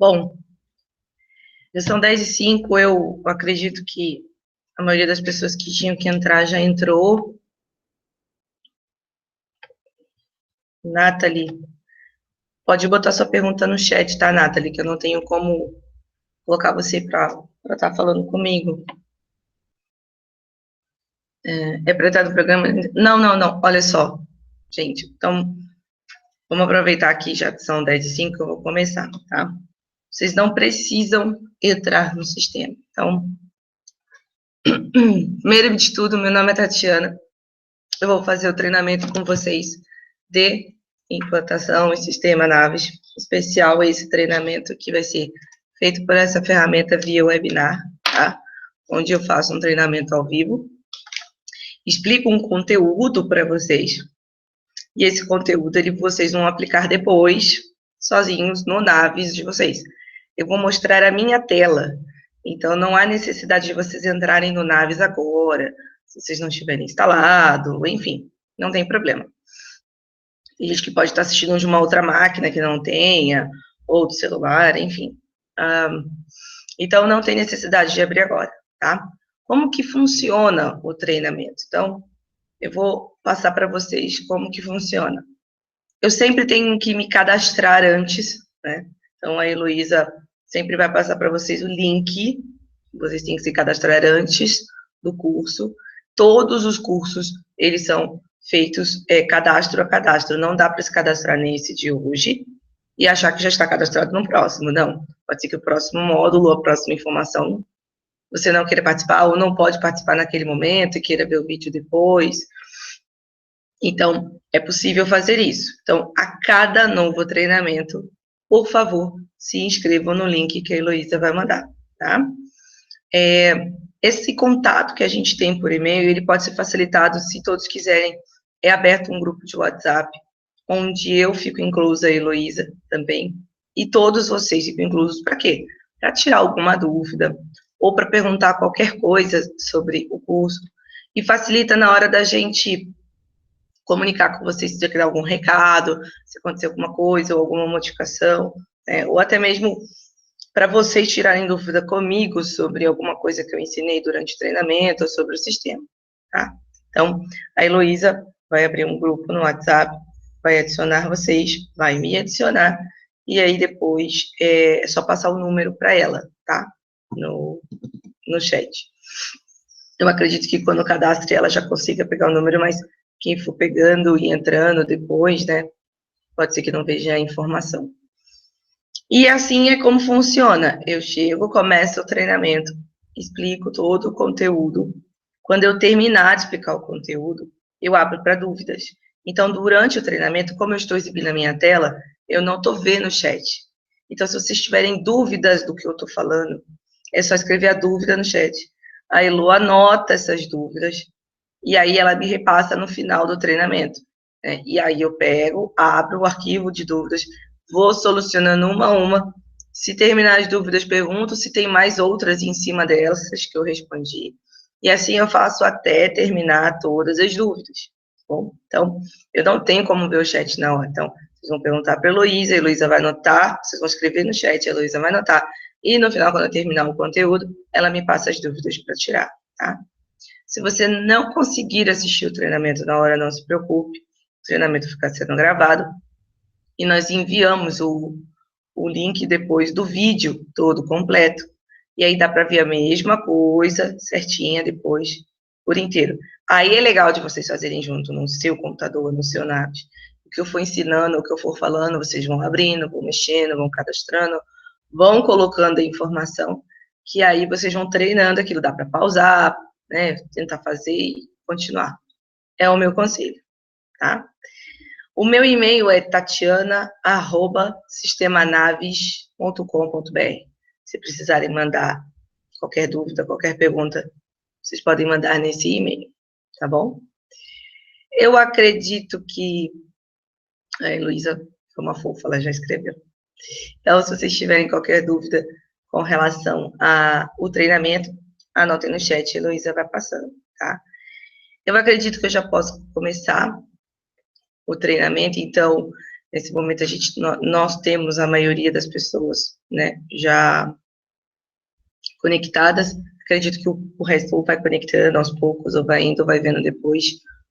Bom, já são 10h05, eu acredito que a maioria das pessoas que tinham que entrar já entrou. Nathalie, pode botar sua pergunta no chat, tá, Nathalie? Que eu não tenho como colocar você para estar falando comigo. É para estar no programa? Não, olha só, gente, então, vamos aproveitar aqui, já que são 10h05, eu vou começar, tá? Vocês não precisam entrar no sistema. Então, primeiro de tudo, meu nome é Tatiana. Eu vou fazer o treinamento com vocês de implantação em sistema Naves, especial esse treinamento que vai ser feito por essa ferramenta via webinar, tá? Onde eu faço um treinamento ao vivo, explico um conteúdo para vocês, e esse conteúdo vocês vão aplicar depois, sozinhos, no Naves de vocês. Eu vou mostrar a minha tela, então não há necessidade de vocês entrarem no Naves agora, se vocês não tiverem instalado, enfim, não tem problema. Tem gente que pode estar assistindo de uma outra máquina que não tenha, ou do celular, enfim. Então, não tem necessidade de abrir agora, tá? Como que funciona o treinamento? Então, eu vou passar para vocês como que funciona. Eu sempre tenho que me cadastrar antes, né? Então, a Heloísa sempre vai passar para vocês o link, vocês têm que se cadastrar antes do curso. Todos os cursos, eles são feitos cadastro a cadastro, não dá para se cadastrar nesse de hoje e achar que já está cadastrado no próximo, não. Pode ser que o próximo módulo, a próxima informação, você não queira participar ou não pode participar naquele momento e queira ver o vídeo depois. Então, é possível fazer isso. Então, a cada novo treinamento, por favor, se inscrevam no link que a Heloísa vai mandar, tá? Esse contato que a gente tem por e-mail, ele pode ser facilitado se todos quiserem. É aberto um grupo de WhatsApp, onde eu fico inclusa, a Heloísa também, e todos vocês ficam inclusos para quê? Para tirar alguma dúvida, ou para perguntar qualquer coisa sobre o curso, e facilita na hora da gente comunicar com vocês se já quer algum recado, se acontecer alguma coisa, ou alguma modificação, né? Ou até mesmo para vocês tirarem dúvida comigo sobre alguma coisa que eu ensinei durante o treinamento, ou sobre o sistema, tá? Então, a Heloísa vai abrir um grupo no WhatsApp, vai adicionar vocês, vai me adicionar, e aí depois é só passar o número para ela, tá? No chat. Eu acredito que quando cadastre ela já consiga pegar o número, mas quem for pegando e entrando depois, né, pode ser que não veja a informação. E assim é como funciona. Eu chego, começo o treinamento, explico todo o conteúdo. Quando eu terminar de explicar o conteúdo, eu abro para dúvidas. Então, durante o treinamento, como eu estou exibindo a minha tela, eu não estou vendo o chat. Então, se vocês tiverem dúvidas do que eu estou falando, é só escrever a dúvida no chat. A Elo anota essas dúvidas, e aí ela me repassa no final do treinamento. Né? E aí eu pego, abro o arquivo de dúvidas, vou solucionando uma a uma. Se terminar as dúvidas, pergunto se tem mais outras em cima dessas que eu respondi. E assim eu faço até terminar todas as dúvidas. Bom, então, eu não tenho como ver o chat na hora. Então, vocês vão perguntar para a Heloísa vai anotar, vocês vão escrever no chat, a Heloísa vai anotar. E no final, quando eu terminar o conteúdo, ela me passa as dúvidas para tirar, tá? Se você não conseguir assistir o treinamento na hora, não se preocupe. O treinamento fica sendo gravado. E nós enviamos o link depois do vídeo todo completo. E aí dá para ver a mesma coisa, certinha, depois, por inteiro. Aí é legal de vocês fazerem junto no seu computador, no seu NAV. O que eu for ensinando, o que eu for falando, vocês vão abrindo, vão mexendo, vão cadastrando, vão colocando a informação, que aí vocês vão treinando aquilo. Dá para pausar, né, tentar fazer e continuar. É o meu conselho, tá? O meu e-mail é tatiana@sistemanaves.com.br. Se precisarem mandar qualquer dúvida, qualquer pergunta, vocês podem mandar nesse e-mail, tá bom? Eu acredito que a Heloísa foi uma fofa, ela já escreveu. Então, se vocês tiverem qualquer dúvida com relação ao treinamento, anotem no chat, a Heloísa vai passando, tá? Eu acredito que eu já posso começar o treinamento, então, Nesse momento, nós temos a maioria das pessoas, né, já conectadas. Acredito que o resto ou vai conectando aos poucos, ou vai indo, ou vai vendo depois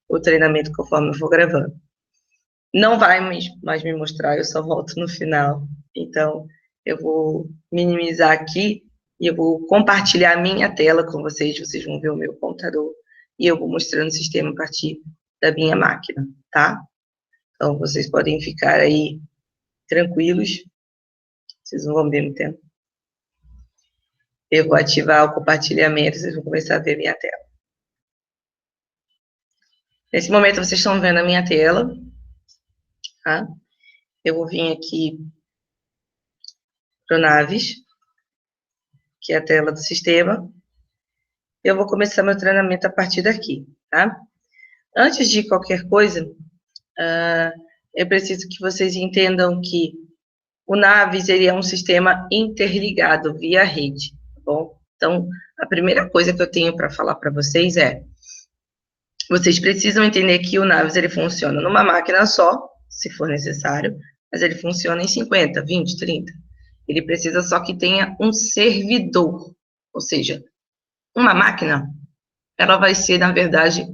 o treinamento conforme eu for gravando. Não vai mais me mostrar, eu só volto no final. Então, eu vou minimizar aqui e eu vou compartilhar a minha tela com vocês. Vocês vão ver o meu computador e eu vou mostrando o sistema a partir da minha máquina, tá? Então, vocês podem ficar aí tranquilos. Vocês não vão ver muito tempo. Eu vou ativar o compartilhamento, vocês vão começar a ver a minha tela. Nesse momento, vocês estão vendo a minha tela, tá? Eu vou vir aqui para o Naves, que é a tela do sistema. Eu vou começar meu treinamento a partir daqui, tá? Antes de qualquer coisa, eu preciso que vocês entendam que o Naves, ele é um sistema interligado via rede, tá bom? Então, a primeira coisa que eu tenho para falar para vocês é, vocês precisam entender que o Naves, ele funciona numa máquina só, se for necessário, mas ele funciona em 50, 20, 30. Ele precisa só que tenha um servidor, ou seja, uma máquina, ela vai ser, na verdade,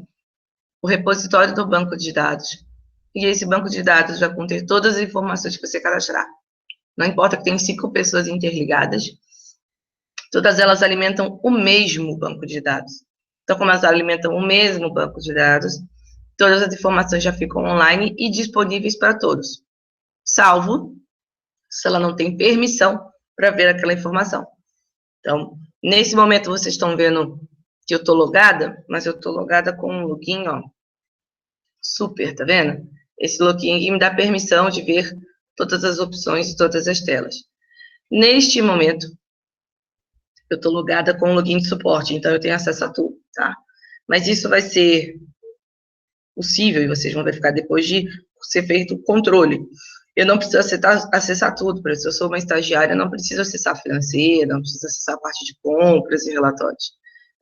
o repositório do banco de dados. E esse banco de dados vai conter todas as informações que você cadastrar. Não importa que tenha 5 pessoas interligadas, todas elas alimentam o mesmo banco de dados. Então, como elas alimentam o mesmo banco de dados, todas as informações já ficam online e disponíveis para todos, salvo se ela não tem permissão para ver aquela informação. Então, nesse momento, vocês estão vendo que eu estou logada, mas eu estou logada com um login, ó, super, tá vendo? Esse login aqui me dá permissão de ver todas as opções e todas as telas. Neste momento, eu estou logada com o login de suporte, então eu tenho acesso a tudo, tá? Mas isso vai ser possível, e vocês vão verificar depois de ser feito o controle. Eu não preciso acessar tudo, por isso eu sou uma estagiária, não preciso acessar financeira, não preciso acessar a parte de compras e relatórios.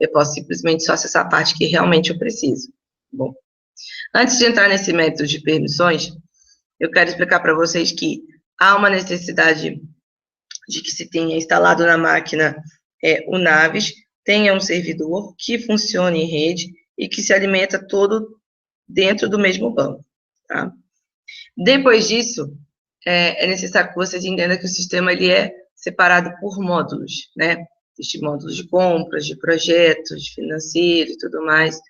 Eu posso simplesmente só acessar a parte que realmente eu preciso. Bom, antes de entrar nesse método de permissões, eu quero explicar para vocês que há uma necessidade de que se tenha instalado na máquina o Naves, tenha um servidor que funcione em rede e que se alimenta todo dentro do mesmo banco, tá? Depois disso, é necessário que vocês entendam que o sistema ele é separado por módulos, né? Existem módulos de compras, de projetos, de financeiro e tudo mais.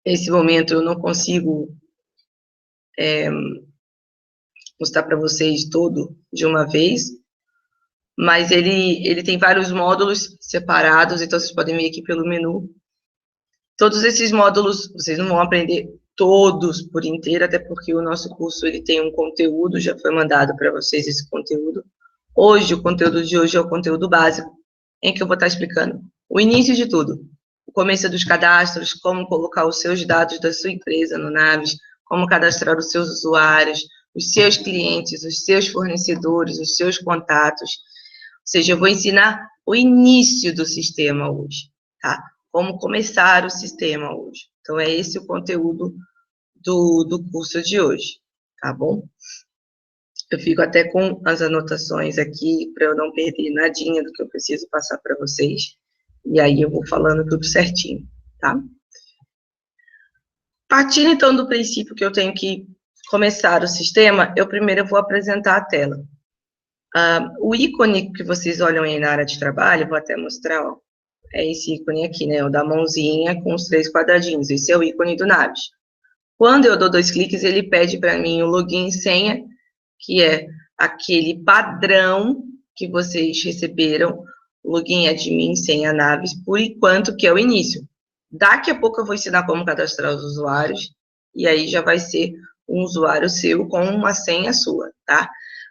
Nesse momento eu não consigo mostrar para vocês todo de uma vez, mas ele tem vários módulos separados, então vocês podem ver aqui pelo menu. Todos esses módulos, vocês não vão aprender todos por inteiro, até porque o nosso curso ele tem um conteúdo, já foi mandado para vocês esse conteúdo. Hoje, o conteúdo de hoje é o conteúdo básico, em que eu vou estar explicando o início de tudo, o começo dos cadastros, como colocar os seus dados da sua empresa no Naves, como cadastrar os seus usuários, os seus clientes, os seus fornecedores, os seus contatos. Ou seja, eu vou ensinar o início do sistema hoje, tá? Como começar o sistema hoje. Então, é esse o conteúdo do curso de hoje, tá bom? Eu fico até com as anotações aqui, para eu não perder nadinha do que eu preciso passar para vocês. E aí eu vou falando tudo certinho, tá? Partindo, então, do princípio que eu tenho que começar o sistema, eu primeiro vou apresentar a tela. O ícone que vocês olham aí na área de trabalho, vou até mostrar, ó, é esse ícone aqui, né, o da mãozinha com os 3 quadradinhos, esse é o ícone do Naves. Quando eu dou 2 cliques, ele pede para mim o login e senha, que é aquele padrão que vocês receberam, login admin, senha Naves, por enquanto, que é o início. Daqui a pouco eu vou ensinar como cadastrar os usuários, e aí já vai ser um usuário seu com uma senha sua, tá?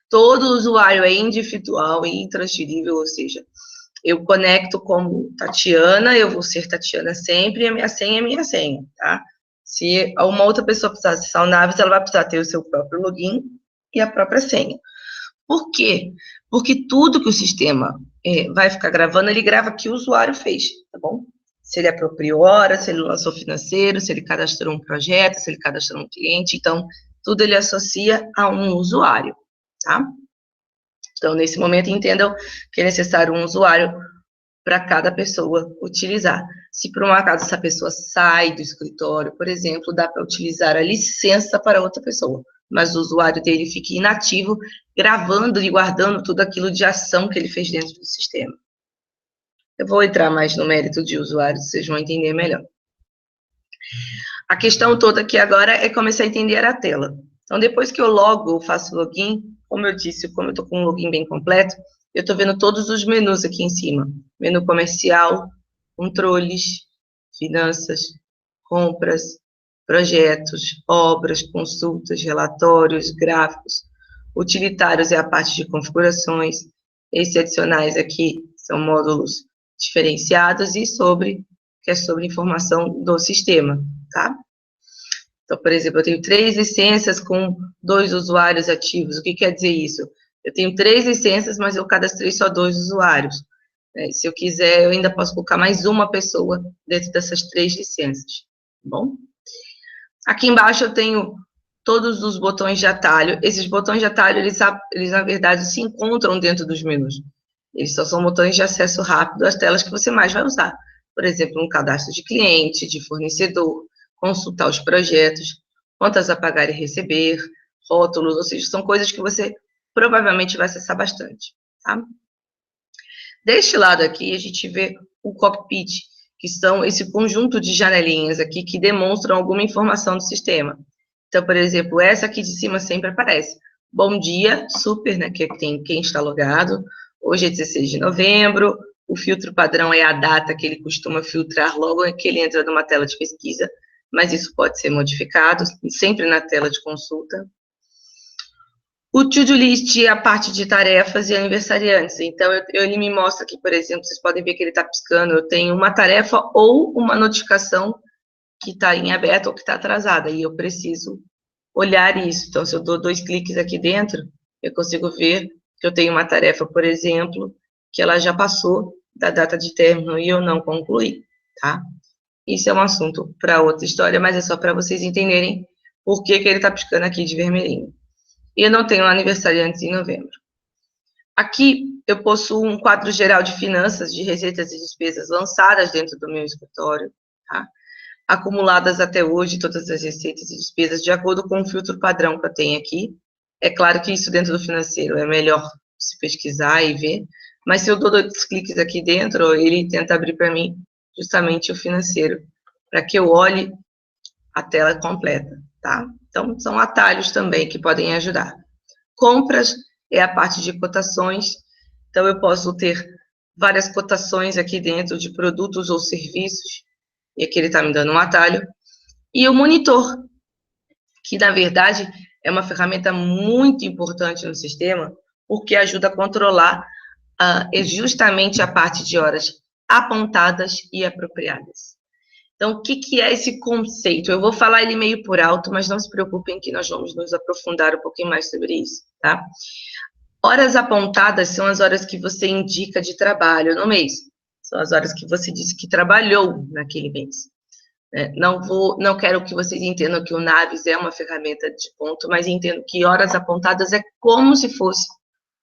Todo usuário é individual e intransferível, ou seja, eu conecto como Tatiana, eu vou ser Tatiana sempre, e a minha senha é minha senha, tá? Se uma outra pessoa precisar acessar o Naves, ela vai precisar ter o seu próprio login e a própria senha. Por quê? Porque tudo que o sistema vai ficar gravando, ele grava o que o usuário fez, tá bom? Se ele apropriou hora, se ele lançou financeiro, se ele cadastrou um projeto, se ele cadastrou um cliente. Então, tudo ele associa a um usuário, tá? Então, nesse momento, entendam que é necessário um usuário para cada pessoa utilizar. Se por um acaso essa pessoa sai do escritório, por exemplo, dá para utilizar a licença para outra pessoa, mas o usuário dele fica inativo, gravando e guardando tudo aquilo de ação que ele fez dentro do sistema. Eu vou entrar mais no mérito de usuários, vocês vão entender melhor. A questão toda aqui agora é começar a entender a tela. Então, depois que eu logo, faço login, como eu disse, como eu estou com um login bem completo, eu estou vendo todos os menus aqui em cima. Menu comercial, controles, finanças, compras, projetos, obras, consultas, relatórios, gráficos. Utilitários é a parte de configurações. Esses adicionais aqui são módulos diferenciados e que é sobre informação do sistema, tá? Então, por exemplo, eu tenho 3 licenças com 2 usuários ativos. O que quer dizer isso? Eu tenho 3 licenças, mas eu cadastrei só 2 usuários. Se eu quiser, eu ainda posso colocar mais uma pessoa dentro dessas 3 licenças, tá bom? Aqui embaixo eu tenho todos os botões de atalho. Esses botões de atalho, eles na verdade, se encontram dentro dos menus. Eles só são botões de acesso rápido às telas que você mais vai usar. Por exemplo, um cadastro de cliente, de fornecedor, consultar os projetos, contas a pagar e receber, rótulos, ou seja, são coisas que você provavelmente vai acessar bastante, tá? Deste lado aqui, a gente vê o cockpit, que são esse conjunto de janelinhas aqui que demonstram alguma informação do sistema. Então, por exemplo, essa aqui de cima sempre aparece. Bom dia, super, né, que tem quem está logado. Hoje é 16 de novembro, o filtro padrão é a data que ele costuma filtrar logo que ele entra numa tela de pesquisa, mas isso pode ser modificado, sempre na tela de consulta. O to-do list é a parte de tarefas e aniversariantes. Então, ele me mostra aqui, por exemplo, vocês podem ver que ele está piscando, eu tenho uma tarefa ou uma notificação que está em aberto ou que está atrasada, e eu preciso olhar isso. Então, se eu dou 2 cliques aqui dentro, eu consigo ver que eu tenho uma tarefa, por exemplo, que ela já passou da data de término e eu não concluí, tá? Isso é um assunto para outra história, mas é só para vocês entenderem por que ele está piscando aqui de vermelhinho. E eu não tenho aniversariantes em novembro. Aqui eu possuo um quadro geral de finanças, de receitas e despesas lançadas dentro do meu escritório, tá? Acumuladas até hoje, todas as receitas e despesas, de acordo com o filtro padrão que eu tenho aqui. É claro que isso dentro do financeiro é melhor se pesquisar e ver, mas se eu dou 2 cliques aqui dentro, ele tenta abrir para mim justamente o financeiro, para que eu olhe a tela completa, tá? Então, são atalhos também que podem ajudar. Compras é a parte de cotações, então eu posso ter várias cotações aqui dentro de produtos ou serviços, e aqui ele está me dando um atalho. E o monitor, que na verdade é uma ferramenta muito importante no sistema, porque ajuda a controlar justamente a parte de horas apontadas e apropriadas. Então, o que é esse conceito? Eu vou falar ele meio por alto, mas não se preocupem que nós vamos nos aprofundar um pouquinho mais sobre isso, tá? Horas apontadas são as horas que você indica de trabalho no mês. São as horas que você disse que trabalhou naquele mês. Não quero que vocês entendam que o Naves é uma ferramenta de ponto, mas entendo que horas apontadas é como se fosse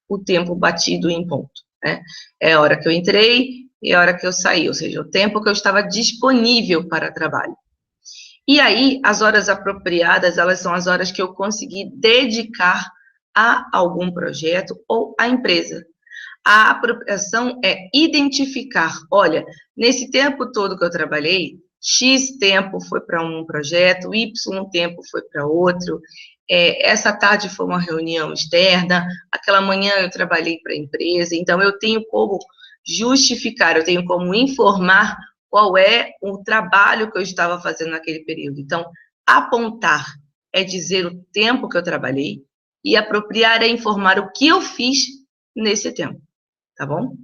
o tempo batido em ponto, né? É a hora que eu entrei e a hora que eu saí, ou seja, o tempo que eu estava disponível para trabalho. E aí, as horas apropriadas, elas são as horas que eu consegui dedicar a algum projeto ou à empresa. A apropriação é identificar, olha, nesse tempo todo que eu trabalhei, X tempo foi para um projeto, Y tempo foi para outro, essa tarde foi uma reunião externa, aquela manhã eu trabalhei para a empresa, então eu tenho como justificar, eu tenho como informar qual é o trabalho que eu estava fazendo naquele período. Então, apontar é dizer o tempo que eu trabalhei e apropriar é informar o que eu fiz nesse tempo, tá bom?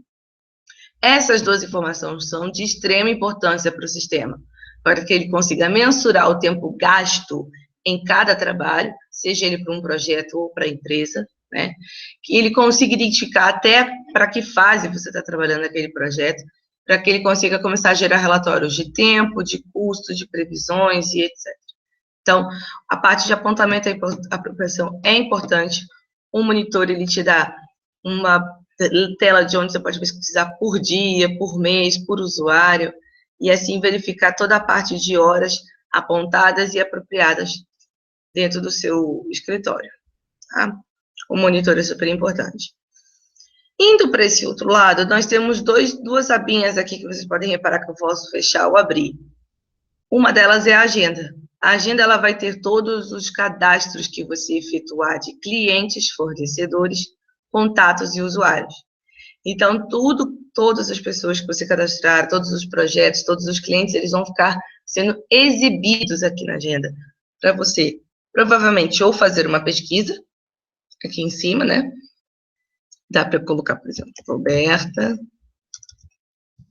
Essas 2 informações são de extrema importância para o sistema, para que ele consiga mensurar o tempo gasto em cada trabalho, seja ele para um projeto ou para a empresa, né? Que ele consiga identificar até para que fase você está trabalhando naquele projeto, para que ele consiga começar a gerar relatórios de tempo, de custo, de previsões e etc. Então, a parte de apontamento e apropriação é importante. O monitor, ele te dá uma tela de onde você pode pesquisar por dia, por mês, por usuário, e assim verificar toda a parte de horas apontadas e apropriadas dentro do seu escritório, tá? O monitor é super importante. Indo para esse outro lado, nós temos duas abinhas aqui que vocês podem reparar que eu posso fechar ou abrir. Uma delas é a agenda. A agenda ela vai ter todos os cadastros que você efetuar de clientes, fornecedores, contatos e usuários. Então, todas as pessoas que você cadastrar, todos os projetos, todos os clientes, eles vão ficar sendo exibidos aqui na agenda para você, provavelmente, ou fazer uma pesquisa, aqui em cima, né? Dá para colocar, por exemplo, Roberta.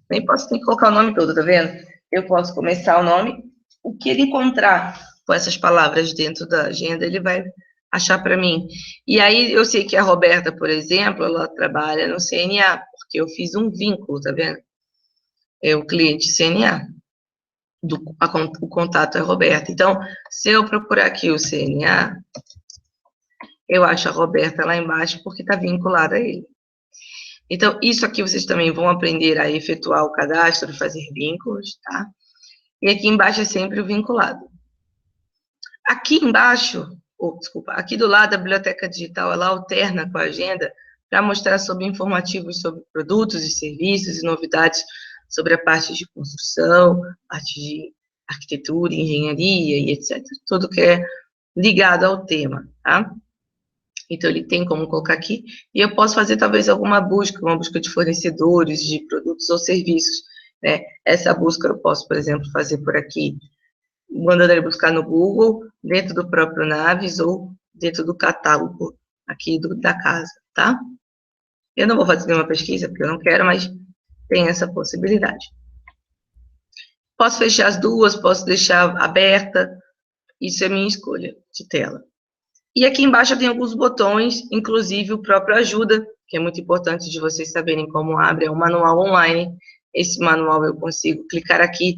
Nem posso ter que colocar o nome todo, tá vendo? Eu posso começar o nome. O que ele encontrar com essas palavras dentro da agenda, ele vai achar para mim. E aí, eu sei que a Roberta, por exemplo, ela trabalha no CNA, porque eu fiz um vínculo, tá vendo? É o cliente CNA. O contato é a Roberta. Então, se eu procurar aqui o CNA, eu acho a Roberta lá embaixo, porque está vinculada a ele. Então, isso aqui vocês também vão aprender a efetuar o cadastro, fazer vínculos, tá? E aqui embaixo é sempre o vinculado. Aqui embaixo, desculpa, aqui do lado, a biblioteca digital, ela alterna com a agenda para mostrar sobre informativos sobre produtos e serviços e novidades sobre a parte de construção, parte de arquitetura, engenharia e etc. Tudo que é ligado ao tema, tá? Então, ele tem como colocar aqui, e eu posso fazer talvez uma busca de fornecedores de produtos ou serviços, né? Essa busca eu posso, por exemplo, fazer por aqui, mandando ele buscar no Google, dentro do próprio Naves ou dentro do catálogo aqui da casa, tá? Eu não vou fazer nenhuma pesquisa, porque eu não quero, mas tem essa possibilidade. Posso fechar as duas, posso deixar aberta, isso é minha escolha de tela. E aqui embaixo tem alguns botões, inclusive o próprio ajuda, que é muito importante de vocês saberem como abre, é um manual online. Esse manual eu consigo clicar aqui,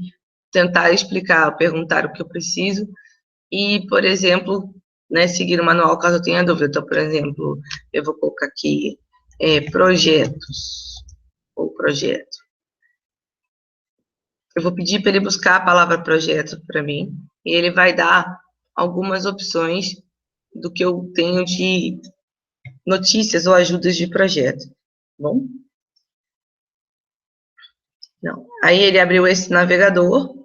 tentar explicar, perguntar o que eu preciso, e, por exemplo, né, seguir o manual caso eu tenha dúvida. Então, por exemplo, eu vou colocar aqui projetos, ou projeto. Eu vou pedir para ele buscar a palavra projeto para mim, e ele vai dar algumas opções do que eu tenho de notícias ou ajudas de projeto, tá bom? Não. Aí ele abriu esse navegador,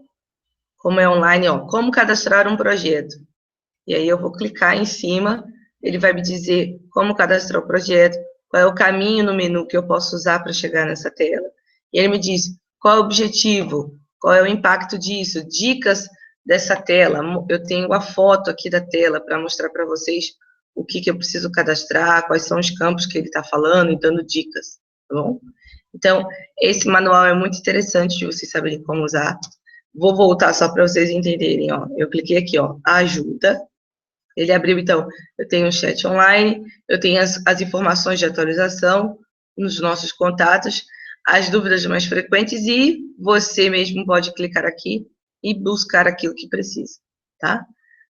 como é online, ó, como cadastrar um projeto. E aí eu vou clicar em cima, ele vai me dizer como cadastrar o projeto, qual é o caminho no menu que eu posso usar para chegar nessa tela. E ele me diz qual é o objetivo, qual é o impacto disso, dicas dessa tela. Eu tenho a foto aqui da tela para mostrar para vocês o que eu preciso cadastrar, quais são os campos que ele está falando e dando dicas, tá bom? Então, esse manual é muito interessante de vocês saberem como usar. Vou voltar só para vocês entenderem, ó. Eu cliquei aqui, ó, ajuda. Ele abriu, então, eu tenho o chat online, eu tenho as informações de atualização nos nossos contatos, as dúvidas mais frequentes e você mesmo pode clicar aqui e buscar aquilo que precisa, tá?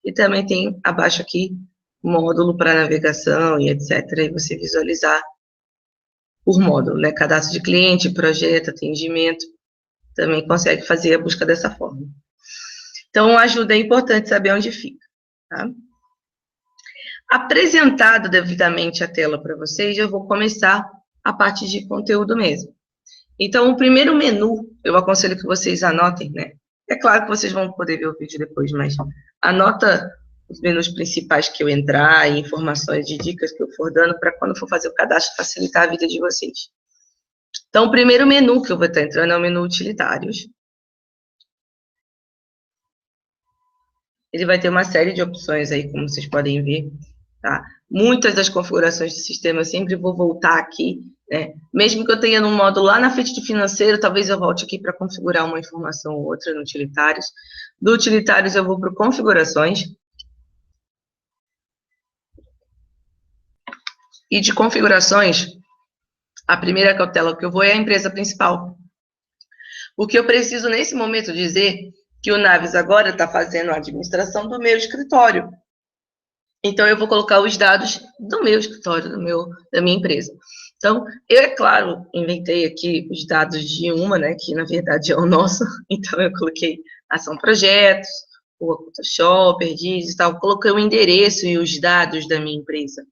E também tem abaixo aqui módulo para navegação e etc. E você visualizar por módulo, né? Cadastro de cliente, projeto, atendimento, também consegue fazer a busca dessa forma. Então, ajuda é importante saber onde fica, tá? Apresentado devidamente a tela para vocês, eu vou começar a parte de conteúdo mesmo. Então, o primeiro menu, eu aconselho que vocês anotem, né? É claro que vocês vão poder ver o vídeo depois, mas anota os menus principais que eu entrar e informações de dicas que eu for dando para quando for fazer o cadastro facilitar a vida de vocês. Então, o primeiro menu que eu vou estar entrando é o menu utilitários. Ele vai ter uma série de opções aí, como vocês podem ver, tá? Muitas das configurações do sistema eu sempre vou voltar aqui, né? Mesmo que eu tenha no módulo lá na frente de financeiro, talvez eu volte aqui para configurar uma informação ou outra no utilitários. Do utilitários eu vou para configurações. E de configurações, a primeira cautela que eu vou é a empresa principal. O que eu preciso nesse momento dizer que o Naves agora está fazendo a administração do meu escritório. Então, eu vou colocar os dados do meu escritório, da minha empresa. Então, eu, é claro, inventei aqui os dados de uma, né, que na verdade é o nosso. Então, eu coloquei ação projetos, o Photoshop, Perdiz e tal. Coloquei o endereço e os dados da minha empresa.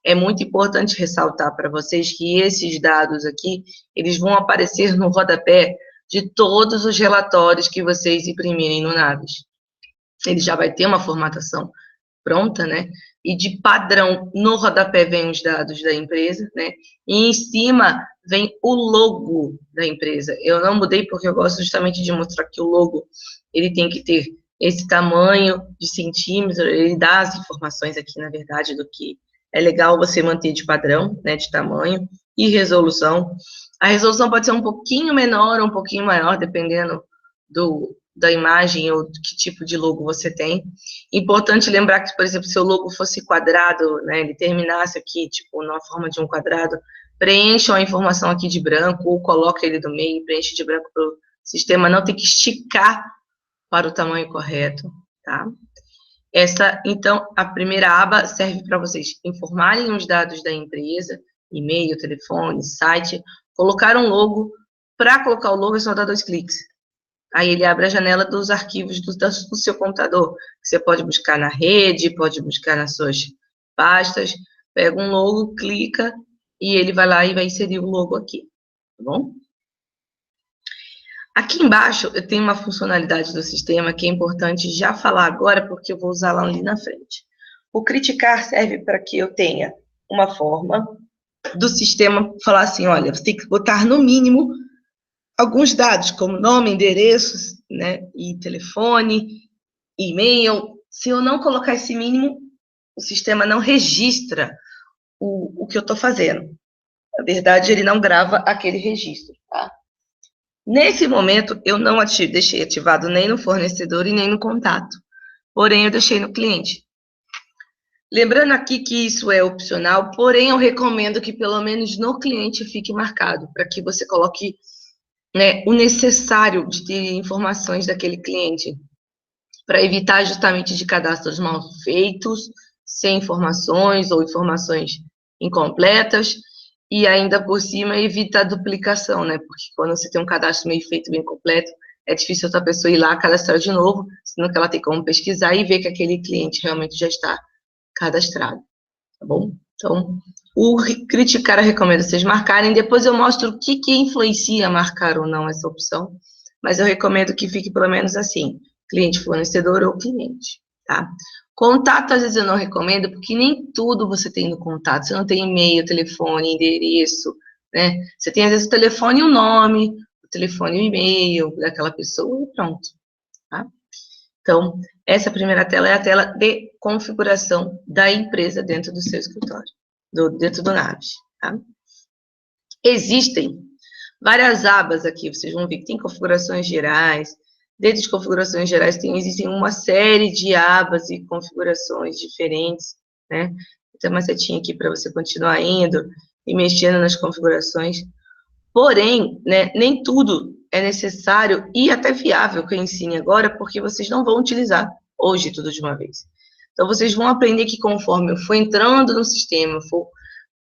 É muito importante ressaltar para vocês que esses dados aqui, eles vão aparecer no rodapé de todos os relatórios que vocês imprimirem no Naves. Ele já vai ter uma formatação pronta, né? E de padrão, no rodapé vem os dados da empresa, né? E em cima vem o logo da empresa. Eu não mudei porque eu gosto justamente de mostrar que o logo, ele tem que ter esse tamanho de centímetro, ele dá as informações aqui, na verdade, do que é legal você manter de padrão, né, de tamanho e resolução. A resolução pode ser um pouquinho menor ou um pouquinho maior, dependendo da imagem ou de que tipo de logo você tem. Importante lembrar que, por exemplo, se o logo fosse quadrado, né, ele terminasse aqui, tipo, na forma de um quadrado, preencham a informação aqui de branco, ou coloca ele do meio e preenche de branco para o sistema não ter que esticar para o tamanho correto, tá? Então, a primeira aba serve para vocês informarem os dados da empresa, e-mail, telefone, site, colocar um logo. Para colocar o logo é só dar 2 cliques. Aí ele abre a janela dos arquivos do seu computador. Você pode buscar na rede, pode buscar nas suas pastas, pega um logo, clica, e ele vai lá e vai inserir o logo aqui, tá bom? Aqui embaixo eu tenho uma funcionalidade do sistema que é importante já falar agora, porque eu vou usar lá ali na frente. O criticar serve para que eu tenha uma forma do sistema falar assim, olha, você tem que botar no mínimo alguns dados, como nome, endereços, né, e telefone, e-mail. Se eu não colocar esse mínimo, o sistema não registra o que eu estou fazendo. Na verdade, ele não grava aquele registro, tá? Nesse momento, eu não deixei ativado nem no fornecedor e nem no contato. Porém, eu deixei no cliente. Lembrando aqui que isso é opcional, porém, eu recomendo que pelo menos no cliente fique marcado, para que você coloque, né, o necessário de ter informações daquele cliente, para evitar justamente de cadastros mal feitos, sem informações ou informações incompletas, e ainda por cima evita a duplicação, né? Porque quando você tem um cadastro meio feito, bem completo, é difícil outra pessoa ir lá cadastrar de novo, senão que ela tem como pesquisar e ver que aquele cliente realmente já está cadastrado, tá bom? Então, o criticar eu recomendo vocês marcarem, depois eu mostro o que influencia marcar ou não essa opção, mas eu recomendo que fique pelo menos assim, cliente, fornecedor ou cliente, tá? Contato, às vezes eu não recomendo, porque nem tudo você tem no contato, você não tem e-mail, telefone, endereço, né? Você tem, às vezes, o telefone e o nome, o telefone e o e-mail daquela pessoa e pronto, tá? Então, essa primeira tela é a tela de configuração da empresa dentro do seu escritório, dentro do Naves, tá? Existem várias abas aqui, vocês vão ver que tem configurações gerais. Dentro de configurações gerais existem uma série de abas e configurações diferentes, né? Tem uma setinha aqui para você continuar indo e mexendo nas configurações. Porém, né, nem tudo é necessário e até viável que eu ensine agora, porque vocês não vão utilizar hoje tudo de uma vez. Então, vocês vão aprender que conforme eu for entrando no sistema, for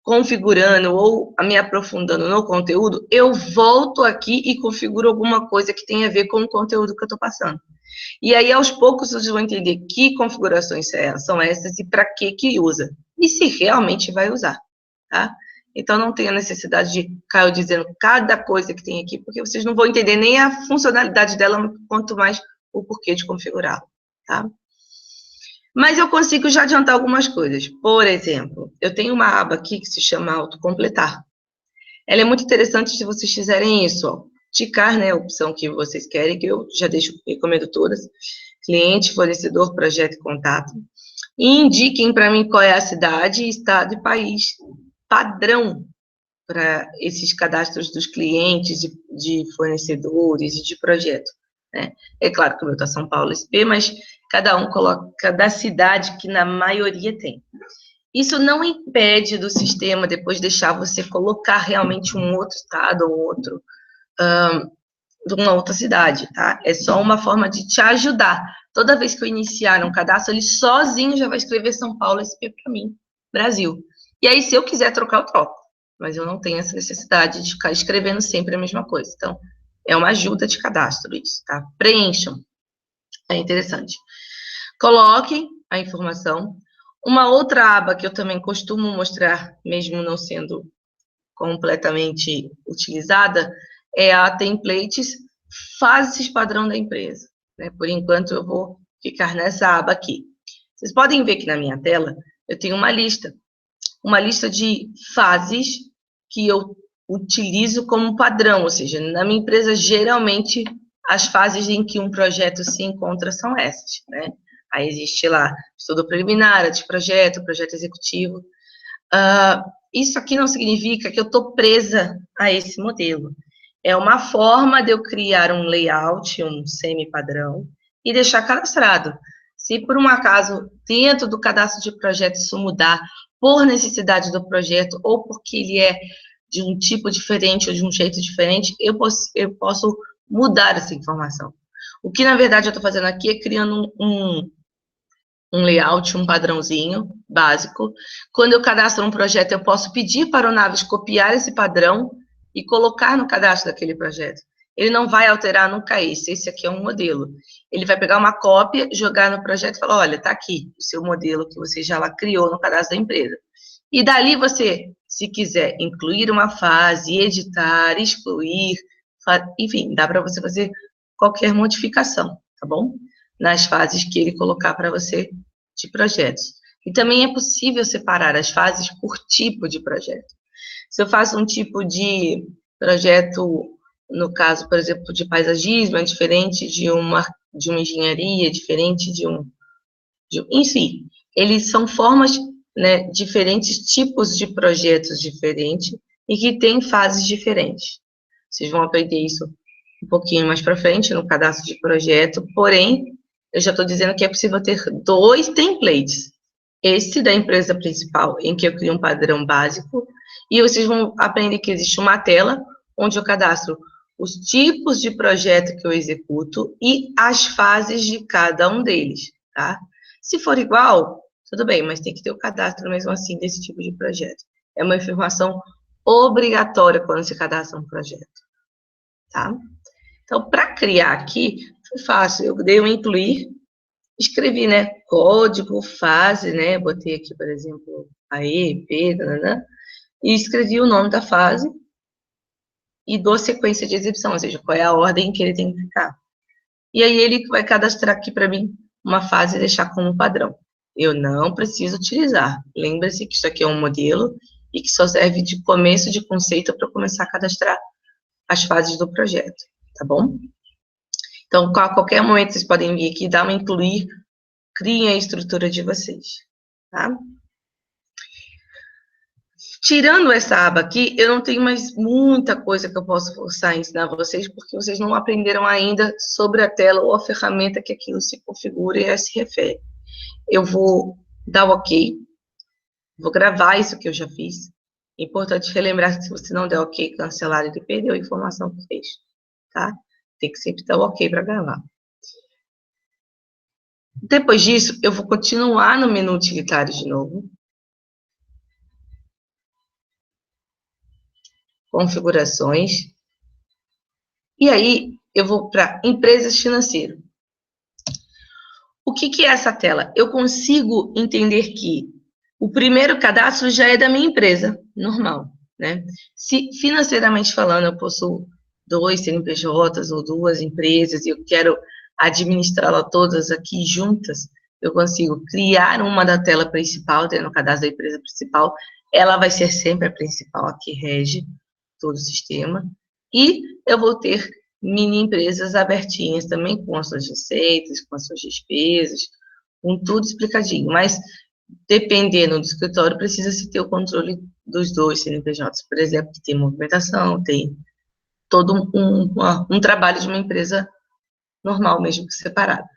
configurando ou me aprofundando no conteúdo, eu volto aqui e configuro alguma coisa que tenha a ver com o conteúdo que eu estou passando. E aí, aos poucos, vocês vão entender que configurações são essas e para que usa. E se realmente vai usar, tá? Então, não tem a necessidade de ficar eu dizendo cada coisa que tem aqui, porque vocês não vão entender nem a funcionalidade dela, quanto mais o porquê de configurá-la, tá? Mas eu consigo já adiantar algumas coisas. Por exemplo, eu tenho uma aba aqui que se chama autocompletar. Ela é muito interessante se vocês fizerem isso, ó. Ticar, né, a opção que vocês querem, que eu já recomendo todas. Cliente, fornecedor, projeto e contato. E indiquem para mim qual é a cidade, estado e país padrão para esses cadastros dos clientes, de fornecedores e de projeto, né? É claro que o meu está São Paulo SP, mas cada um coloca da cidade que na maioria tem. Isso não impede do sistema depois deixar você colocar realmente um outro estado ou outro de uma outra cidade, tá? É só uma forma de te ajudar. Toda vez que eu iniciar um cadastro, ele sozinho já vai escrever São Paulo SP para mim, Brasil. E aí, se eu quiser trocar, eu troco. Mas eu não tenho essa necessidade de ficar escrevendo sempre a mesma coisa. Então, é uma ajuda de cadastro isso, tá? Preencham. É interessante. Coloquem a informação. Uma outra aba que eu também costumo mostrar, mesmo não sendo completamente utilizada, é a templates fases padrão da empresa. Né? Por enquanto, eu vou ficar nessa aba aqui. Vocês podem ver que na minha tela eu tenho uma lista de fases que eu utilizo como padrão, ou seja, na minha empresa, geralmente, as fases em que um projeto se encontra são essas, né? Aí existe lá estudo preliminar, anteprojeto, projeto executivo. Isso aqui não significa que eu estou presa a esse modelo. É uma forma de eu criar um layout, um semi-padrão, e deixar cadastrado. Se por um acaso, dentro do cadastro de projeto, isso mudar por necessidade do projeto, ou porque ele é de um tipo diferente ou de um jeito diferente, eu posso mudar essa informação. O que, na verdade, eu estou fazendo aqui é criando um layout, um padrãozinho básico. Quando eu cadastro um projeto, eu posso pedir para o Naves copiar esse padrão e colocar no cadastro daquele projeto. Ele não vai alterar nunca esse aqui é um modelo. Ele vai pegar uma cópia, jogar no projeto e falar, olha, está aqui o seu modelo que você já lá criou no cadastro da empresa. E dali você, se quiser incluir uma fase, editar, excluir, enfim, dá para você fazer qualquer modificação, tá bom? Nas fases que ele colocar para você de projetos. E também é possível separar as fases por tipo de projeto. Se eu faço um tipo de projeto, no caso, por exemplo, de paisagismo, é diferente de uma engenharia, diferente enfim, eles são formas, né, diferentes tipos de projetos diferentes e que têm fases diferentes. Vocês vão aprender isso um pouquinho mais para frente no cadastro de projeto, porém, eu já estou dizendo que é possível ter 2 templates. Esse da empresa principal, em que eu crio um padrão básico, e vocês vão aprender que existe uma tela onde eu cadastro os tipos de projeto que eu executo e as fases de cada um deles, tá? Se for igual, tudo bem, mas tem que ter o cadastro mesmo assim desse tipo de projeto. É uma informação obrigatória quando se cadastra um projeto, tá? Então, para criar aqui, foi fácil. Eu dei um incluir, escrevi, né, código, fase, né, botei aqui, por exemplo, AE, P, e escrevi o nome da fase e dou sequência de exibição, ou seja, qual é a ordem que ele tem que ficar. E aí ele vai cadastrar aqui para mim uma fase e deixar como padrão. Eu não preciso utilizar. Lembre-se que isso aqui é um modelo e que só serve de começo de conceito para começar a cadastrar as fases do projeto, tá bom? Então, a qualquer momento, vocês podem vir aqui, dar uma incluir, criem a estrutura de vocês, tá? Tirando essa aba aqui, eu não tenho mais muita coisa que eu posso forçar a ensinar vocês, porque vocês não aprenderam ainda sobre a tela ou a ferramenta que aquilo se configura e se refere. Eu vou dar o ok, vou gravar isso que eu já fiz. É importante relembrar que se você não der ok, cancelar, ele perdeu a informação que fez, tá? Tem que sempre dar o ok para gravar. Depois disso, eu vou continuar no menu utilitário de novo. Configurações. E aí, eu vou para empresas financeiras. O que é essa tela? Eu consigo entender que o primeiro cadastro já é da minha empresa, normal, né? Se financeiramente falando, eu possuo 2 CNPJs ou 2 empresas e eu quero administrá-las todas aqui juntas, eu consigo criar uma da tela principal, tendo o cadastro da empresa principal, ela vai ser sempre a principal, a que rege todo o sistema, e eu vou ter mini empresas abertinhas também, com as suas receitas, com as suas despesas, com tudo explicadinho, mas dependendo do escritório, precisa-se ter o controle dos 2 CNPJs, por exemplo, que tem movimentação, tem todo um trabalho de uma empresa normal, mesmo que separada.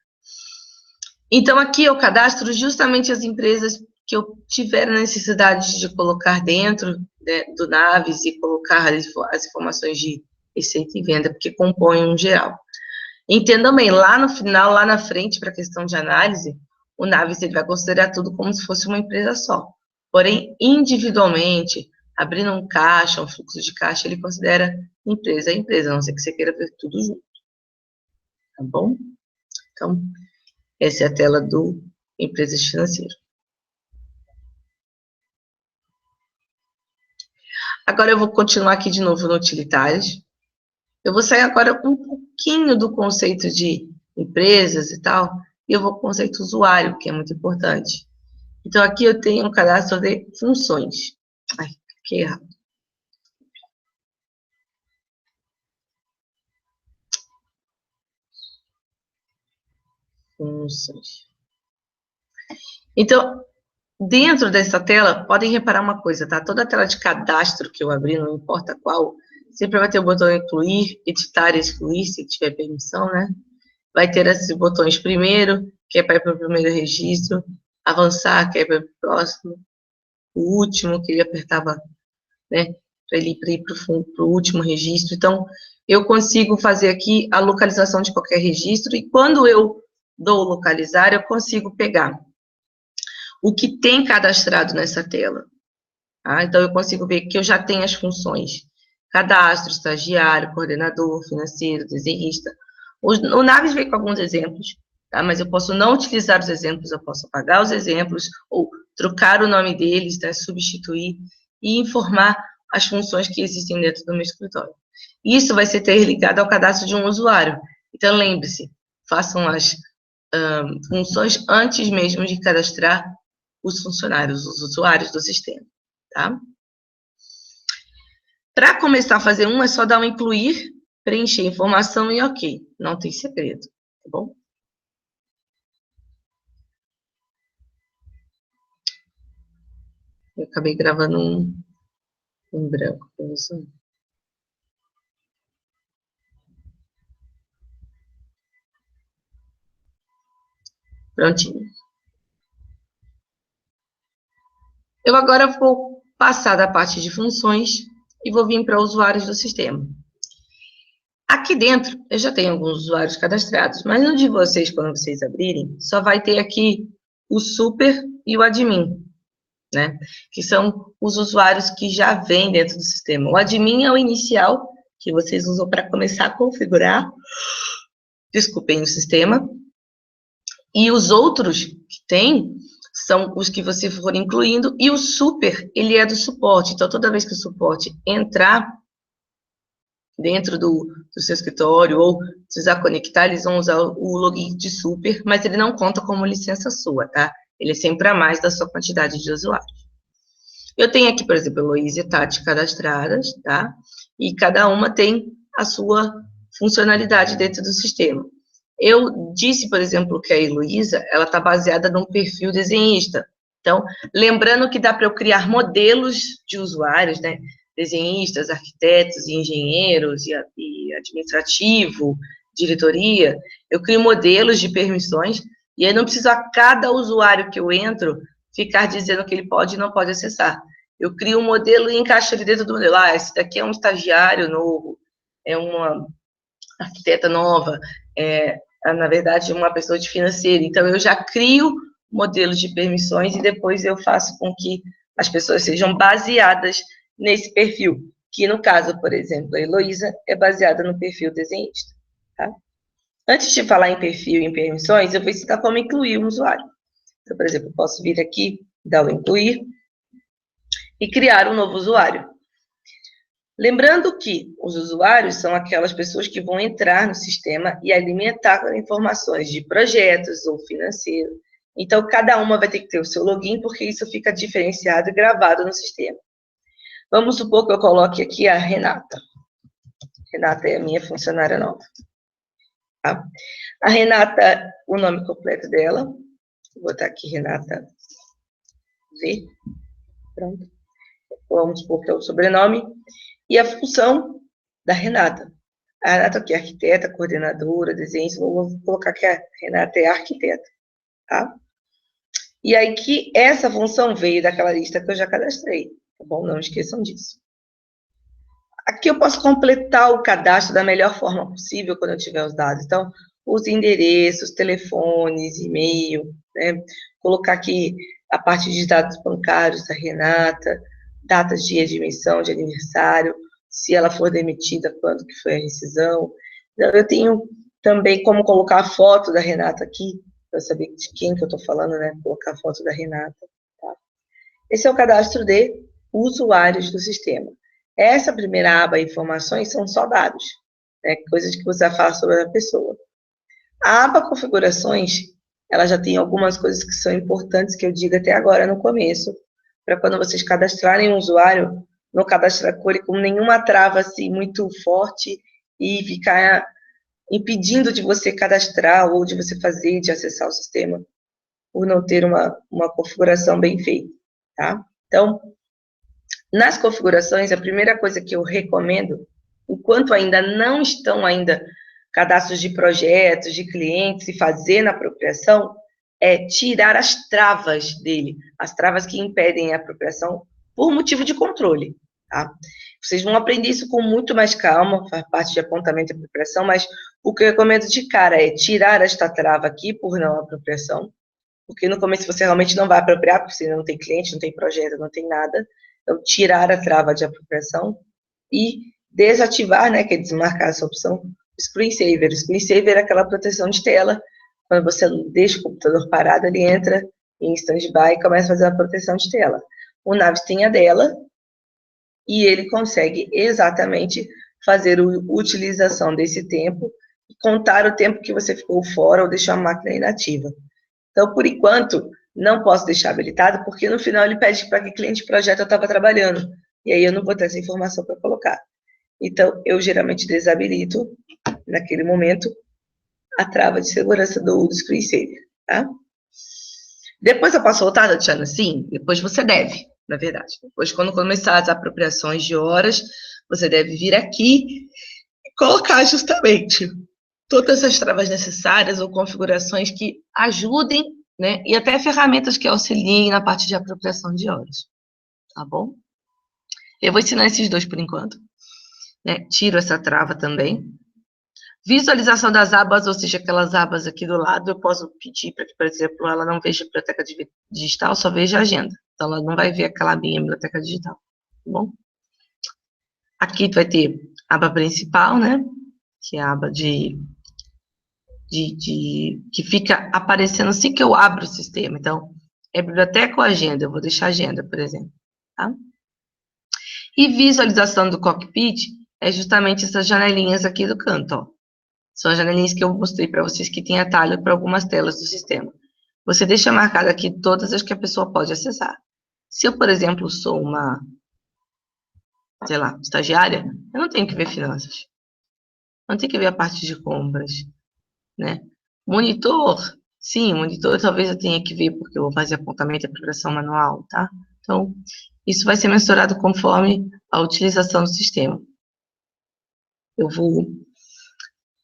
Então, aqui eu cadastro justamente as empresas que eu tiver a necessidade de colocar dentro, né, do Naves e colocar as informações de receita e venda, porque compõem um geral. Entenda bem, lá no final, lá na frente, para a questão de análise, o Naves ele vai considerar tudo como se fosse uma empresa só. Porém, individualmente, abrindo um caixa, um fluxo de caixa, ele considera empresa a empresa, a não ser que você queira ver tudo junto. Tá bom? Então, essa é a tela do Empresas Financeiras. Agora eu vou continuar aqui de novo no Utilitários. Eu vou sair agora um pouquinho do conceito de empresas e tal, e eu vou para o conceito usuário, que é muito importante. Então, aqui eu tenho um cadastro de funções. Ai, cliquei errado. Funções. Então, dentro dessa tela, podem reparar uma coisa, tá? Toda a tela de cadastro que eu abri, não importa qual, sempre vai ter o botão incluir, editar e excluir, se tiver permissão, né? Vai ter esses botões primeiro, que é para ir para o primeiro registro, avançar, que é para ir para o próximo, o último, que ele apertava, né? Para ele ir para o último registro. Então, eu consigo fazer aqui a localização de qualquer registro, e quando eu dou localizar, eu consigo pegar o que tem cadastrado nessa tela. Tá? Então, eu consigo ver que eu já tenho as funções: cadastro, estagiário, coordenador, financeiro, desenhista. O Naves veio com alguns exemplos, tá? Mas eu posso não utilizar os exemplos, eu posso apagar os exemplos, ou trocar o nome deles, tá? Substituir, e informar as funções que existem dentro do meu escritório. Isso vai ser ligado ao cadastro de um usuário. Então, lembre-se, façam as funções antes mesmo de cadastrar os funcionários, os usuários do sistema, tá? Para começar a fazer é só dar um incluir, preencher informação e ok. Não tem segredo, tá bom? Eu acabei gravando um branco para você. Prontinho. Eu agora vou passar da parte de funções e vou vir para usuários do sistema. Aqui dentro, eu já tenho alguns usuários cadastrados, mas no de vocês, quando vocês abrirem, só vai ter aqui o super e o admin, né? Que são os usuários que já vêm dentro do sistema. O admin é o inicial, que vocês usam para começar a configurar, desculpem, o sistema. E os outros que tem são os que você for incluindo, e o super, ele é do suporte. Então, toda vez que o suporte entrar dentro do seu escritório ou precisar conectar, eles vão usar o login de super, mas ele não conta como licença sua, tá? Ele é sempre a mais da sua quantidade de usuários. Eu tenho aqui, por exemplo, Heloísa e Tati cadastradas, tá? E cada uma tem a sua funcionalidade dentro do sistema. Eu disse, por exemplo, que a Heloísa, ela está baseada num perfil desenhista. Então, lembrando que dá para eu criar modelos de usuários, né? Desenhistas, arquitetos, engenheiros e administrativo, diretoria. Eu crio modelos de permissões e aí não preciso a cada usuário que eu entro ficar dizendo que ele pode e não pode acessar. Eu crio um modelo e encaixo ele dentro do modelo. Ah, esse daqui é um estagiário novo, é uma arquiteta nova, na verdade, uma pessoa de financeiro. Então, eu já crio modelos de permissões e depois eu faço com que as pessoas sejam baseadas nesse perfil, que no caso, por exemplo, a Heloísa é baseada no perfil desenhista. Tá? Antes de falar em perfil e em permissões, eu vou ensinar como incluir um usuário. Então, por exemplo, eu posso vir aqui, dar o incluir e criar um novo usuário. Lembrando que os usuários são aquelas pessoas que vão entrar no sistema e alimentar informações de projetos ou financeiro. Então, cada uma vai ter que ter o seu login, porque isso fica diferenciado e gravado no sistema. Vamos supor que eu coloque aqui a Renata. Renata é a minha funcionária nova. Tá? A Renata, o nome completo dela, vou botar aqui Renata V. Pronto. Vamos supor que é o sobrenome. E a função da Renata. A Renata que é arquiteta, coordenadora, desenho, vou colocar que a Renata é arquiteta, tá? E aí que essa função veio daquela lista que eu já cadastrei, tá bom? Não esqueçam disso. Aqui eu posso completar o cadastro da melhor forma possível quando eu tiver os dados. Então, os endereços, telefones, e-mail, né? Colocar aqui a parte de dados bancários da Renata, datas de admissão, de aniversário, se ela for demitida, quando que foi a rescisão. Então, eu tenho também como colocar a foto da Renata aqui, para saber de quem que eu estou falando, né? Colocar a foto da Renata. Tá? Esse é o cadastro de usuários do sistema. Essa primeira aba, informações, são só dados, né? Coisas que você vai falar sobre a pessoa. A aba configurações, ela já tem algumas coisas que são importantes que eu digo até agora no começo, para quando vocês cadastrarem um usuário, não cadastrar com ele com nenhuma trava assim muito forte e ficar impedindo de você cadastrar ou de você fazer, de acessar o sistema, por não ter uma configuração bem feita, tá? Então, nas configurações, a primeira coisa que eu recomendo, enquanto ainda não estão cadastros de projetos, de clientes e fazer na apropriação, é tirar as travas dele, as travas que impedem a apropriação por motivo de controle, tá? Vocês vão aprender isso com muito mais calma, faz parte de apontamento e apropriação, mas o que eu recomendo de cara é tirar esta trava aqui por não apropriação, porque no começo você realmente não vai apropriar, porque você não tem cliente, não tem projeto, não tem nada. Então, tirar a trava de apropriação e desativar, né, que é desmarcar essa opção, o screensaver. O screensaver é aquela proteção de tela. Quando você deixa o computador parado, ele entra em stand-by e começa a fazer a proteção de tela. O Naves tem a dela e ele consegue exatamente fazer a utilização desse tempo e contar o tempo que você ficou fora ou deixou a máquina inativa. Então, por enquanto, não posso deixar habilitado, porque no final ele pede para que cliente projeto eu estava trabalhando. E aí eu não vou ter essa informação para colocar. Então, eu geralmente desabilito, naquele momento, a trava de segurança do screensaver, tá? Depois eu posso voltar, Tatiana? Sim, depois você deve, na verdade. Depois, quando começar as apropriações de horas, você deve vir aqui e colocar justamente todas as travas necessárias ou configurações que ajudem, né? E até ferramentas que auxiliem na parte de apropriação de horas, tá bom? Eu vou ensinar esses dois por enquanto, né? Tiro essa trava também. Visualização das abas, ou seja, aquelas abas aqui do lado, eu posso pedir para que, por exemplo, ela não veja a biblioteca digital, só veja a agenda. Então, ela não vai ver aquela minha biblioteca digital, tá bom? Aqui vai ter a aba principal, né? Que é a aba que fica aparecendo assim que eu abro o sistema. Então, é biblioteca ou agenda? Eu vou deixar agenda, por exemplo. Tá? E visualização do cockpit é justamente essas janelinhas aqui do canto, ó. São as janelinhas que eu mostrei para vocês que tem atalho para algumas telas do sistema. Você deixa marcado aqui todas as que a pessoa pode acessar. Se eu, por exemplo, sou uma, sei lá, estagiária, eu não tenho que ver finanças. Eu não tenho que ver a parte de compras, né? Monitor, sim, monitor talvez eu tenha que ver, porque eu vou fazer apontamento e aplicação manual, tá? Então, isso vai ser mensurado conforme a utilização do sistema. Eu vou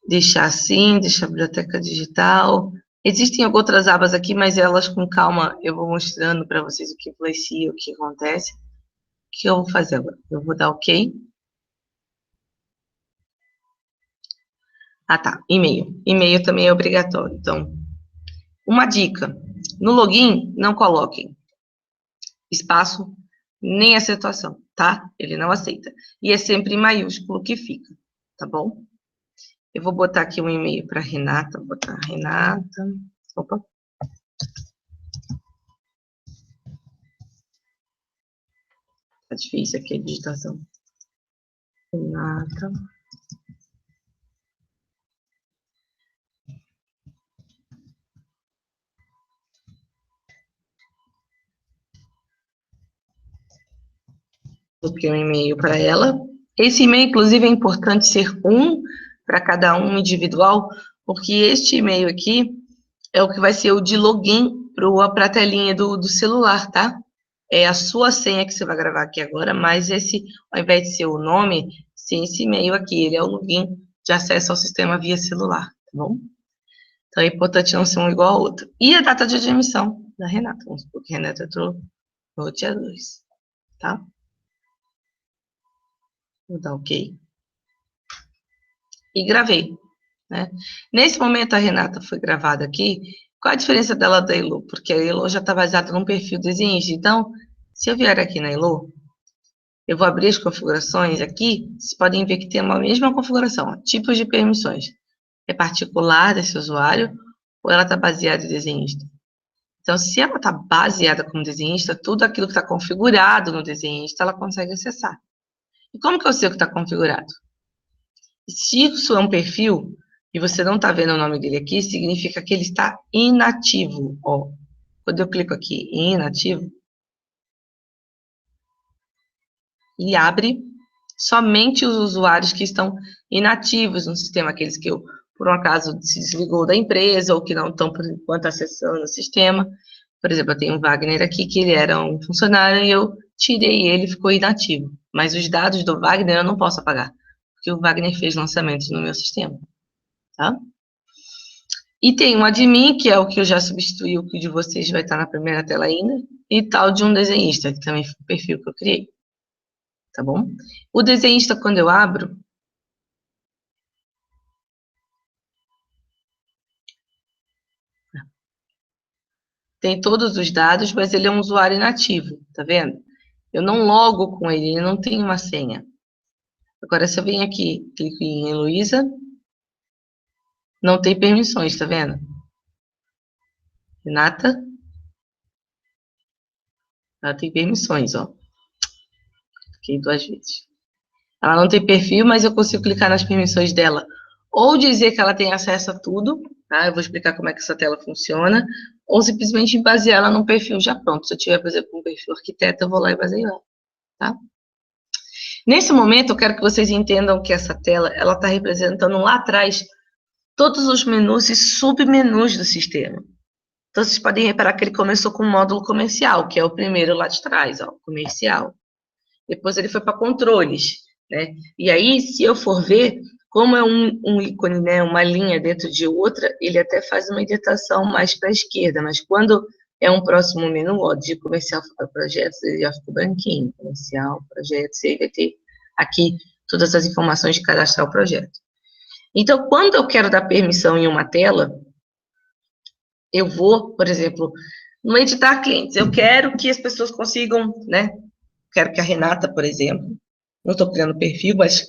deixar assim, deixar a biblioteca digital. Existem outras abas aqui, mas elas com calma eu vou mostrando para vocês o que influencia, o que acontece. O que eu vou fazer agora? Eu vou dar OK. Ah, tá, e-mail. E-mail também é obrigatório. Então, uma dica: no login, não coloquem espaço nem acentuação, tá? Ele não aceita. E é sempre em maiúsculo que fica, tá bom? Eu vou botar aqui um e-mail para Renata, vou botar Renata. Opa. Tá difícil aqui a digitação. Renata. Coloquei um e-mail para ela. Esse e-mail, inclusive, é importante ser um para cada um individual, porque este e-mail aqui é o que vai ser o de login para a telinha do celular, tá? É a sua senha que você vai gravar aqui agora, mas esse, ao invés de ser o nome, sim, esse e-mail aqui, ele é o login de acesso ao sistema via celular, tá bom? Então, é importante não ser um igual ao outro. E a data de admissão da Renata, vamos supor que a Renata entrou no dia 2, tá? Vou dar OK. E gravei, né? Nesse momento, a Renata foi gravada aqui. Qual a diferença dela da Elo? Porque a Elo já está baseada num perfil desenhista. Então, se eu vier aqui na Elo, eu vou abrir as configurações aqui. Vocês podem ver que tem uma mesma configuração, ó, tipos de permissões. É particular desse usuário ou ela está baseada em desenhista? Então, se ela está baseada como desenhista, tudo aquilo que está configurado no desenhista, ela consegue acessar. E como que eu sei o que está configurado? Se isso é um perfil, e você não está vendo o nome dele aqui, significa que ele está inativo. Ó, quando eu clico aqui em inativo, ele abre somente os usuários que estão inativos no sistema, aqueles que, por um acaso, se desligou da empresa ou que não estão, por enquanto, acessando o sistema. Por exemplo, eu tenho um Wagner aqui, que ele era um funcionário e eu tirei ele e ficou inativo. Mas os dados do Wagner eu não posso apagar, porque o Wagner fez lançamentos no meu sistema, tá? E tem um admin, que é o que eu já substituí, o que de vocês vai estar na primeira tela ainda, e tal de um desenhista, que também foi o perfil que eu criei, tá bom? O desenhista, quando eu abro, tem todos os dados, mas ele é um usuário inativo, tá vendo? Eu não logo com ele, ele não tem uma senha. Agora, se eu venho aqui, clico em Heloísa, não tem permissões, tá vendo? Renata, ela tem permissões, ó. Cliquei 2 vezes. Ela não tem perfil, mas eu consigo clicar nas permissões dela. Ou dizer que ela tem acesso a tudo, tá? Eu vou explicar como é que essa tela funciona. Ou simplesmente basear ela num perfil já pronto. Se eu tiver, por exemplo, um perfil arquiteto, eu vou lá e baseio ela, tá? Nesse momento, eu quero que vocês entendam que essa tela, ela está representando lá atrás todos os menus e submenus do sistema. Então, vocês podem reparar que ele começou com o módulo comercial, que é o primeiro lá de trás, ó, comercial. Depois ele foi para controles, né? E aí, se eu for ver, como é um ícone, né, uma linha dentro de outra, ele até faz uma editação mais para a esquerda, mas quando é um próximo menu, ó, de comercial para projetos, ele já ficou branquinho, comercial, projetos, e aí vai ter aqui todas as informações de cadastrar o projeto. Então, quando eu quero dar permissão em uma tela, eu vou, por exemplo, no editar clientes, eu quero que as pessoas consigam, né? Quero que a Renata, por exemplo, não estou criando perfil, mas,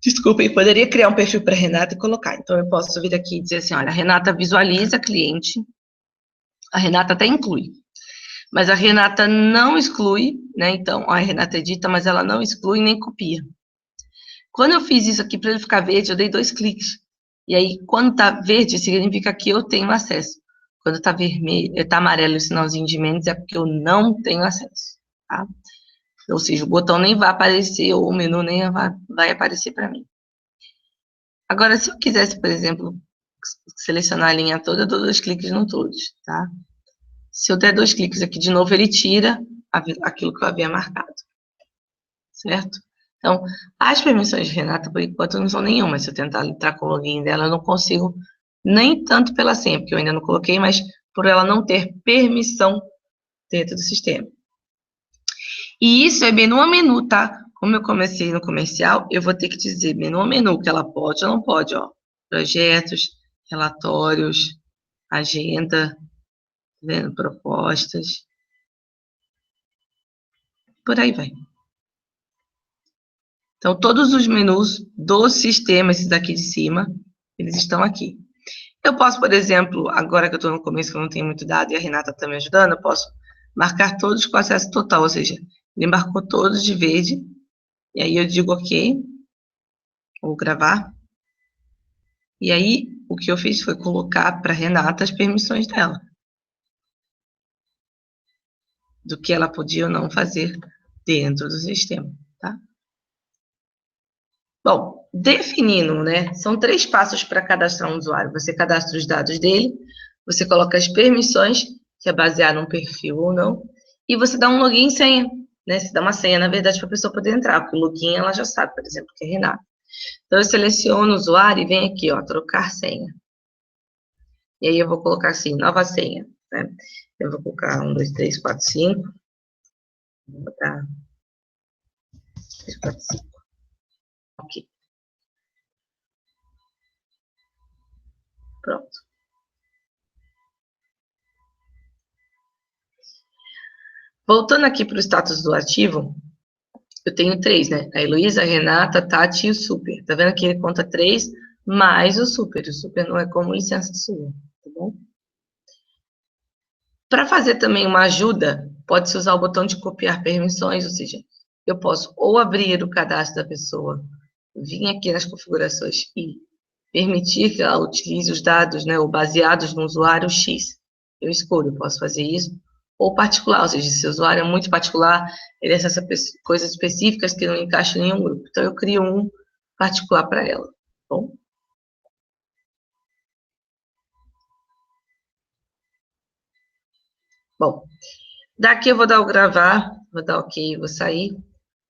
desculpem, poderia criar um perfil para a Renata e colocar. Então, eu posso vir aqui e dizer assim, olha, a Renata visualiza cliente, a Renata até inclui, mas a Renata não exclui, né? Então, a Renata edita, mas ela não exclui nem copia. Quando eu fiz isso aqui, para ele ficar verde, eu dei 2 cliques. E aí, quando está verde, significa que eu tenho acesso. Quando está vermelho, está amarelo o sinalzinho de menos, é porque eu não tenho acesso, tá? Ou seja, o botão nem vai aparecer, ou o menu nem vai aparecer para mim. Agora, se eu quisesse, por exemplo, selecionar a linha toda, eu dou 2 cliques no todos, tá? Se eu der 2 cliques aqui de novo, ele tira aquilo que eu havia marcado, certo? Então, as permissões de Renata, por enquanto, não são nenhuma. Se eu tentar entrar com o login dela, eu não consigo, nem tanto pela senha, porque eu ainda não coloquei, mas por ela não ter permissão dentro do sistema. E isso é menu a menu, tá? Como eu comecei no comercial, eu vou ter que dizer menu a menu, que ela pode ou não pode, ó. Projetos, relatórios, agenda, tá vendo? Propostas. Por aí vai. Então, todos os menus do sistema, esses daqui de cima, eles estão aqui. Eu posso, por exemplo, agora que eu estou no começo, que eu não tenho muito dado, e a Renata está me ajudando, eu posso marcar todos com acesso total, ou seja, ele marcou todos de verde, e aí eu digo OK, vou gravar, e aí o que eu fiz foi colocar para a Renata as permissões dela, do que ela podia ou não fazer dentro do sistema, tá? Bom, definindo, né? São 3 passos para cadastrar um usuário. Você cadastra os dados dele, você coloca as permissões, que é baseado num perfil ou não, e você dá um login e senha, né? Você dá uma senha, na verdade, para a pessoa poder entrar, porque o login ela já sabe, por exemplo, que é Renata. Então, eu seleciono o usuário e venho aqui, ó, trocar senha. E aí eu vou colocar assim, nova senha, né? Eu vou colocar 1, 2, 3, 4, 5. Vou botar 3, 4, 5. Ok. Pronto. Voltando aqui para o status do ativo, eu tenho 3, né? A Heloísa, a Renata, a Tati e o Super. Tá vendo que ele conta 3 mais o Super. O Super não é como licença sua, tá bom? Para fazer também uma ajuda, pode-se usar o botão de copiar permissões, ou seja, eu posso ou abrir o cadastro da pessoa, vir aqui nas configurações e permitir que ela utilize os dados, né, ou baseados no usuário X. Eu escolho, eu posso fazer isso. Ou particular, ou seja, se o usuário é muito particular, ele acessa coisas específicas que não encaixam em nenhum grupo. Então, eu crio um particular para ela. Bom? Bom, daqui eu vou dar o gravar, vou dar ok, vou sair.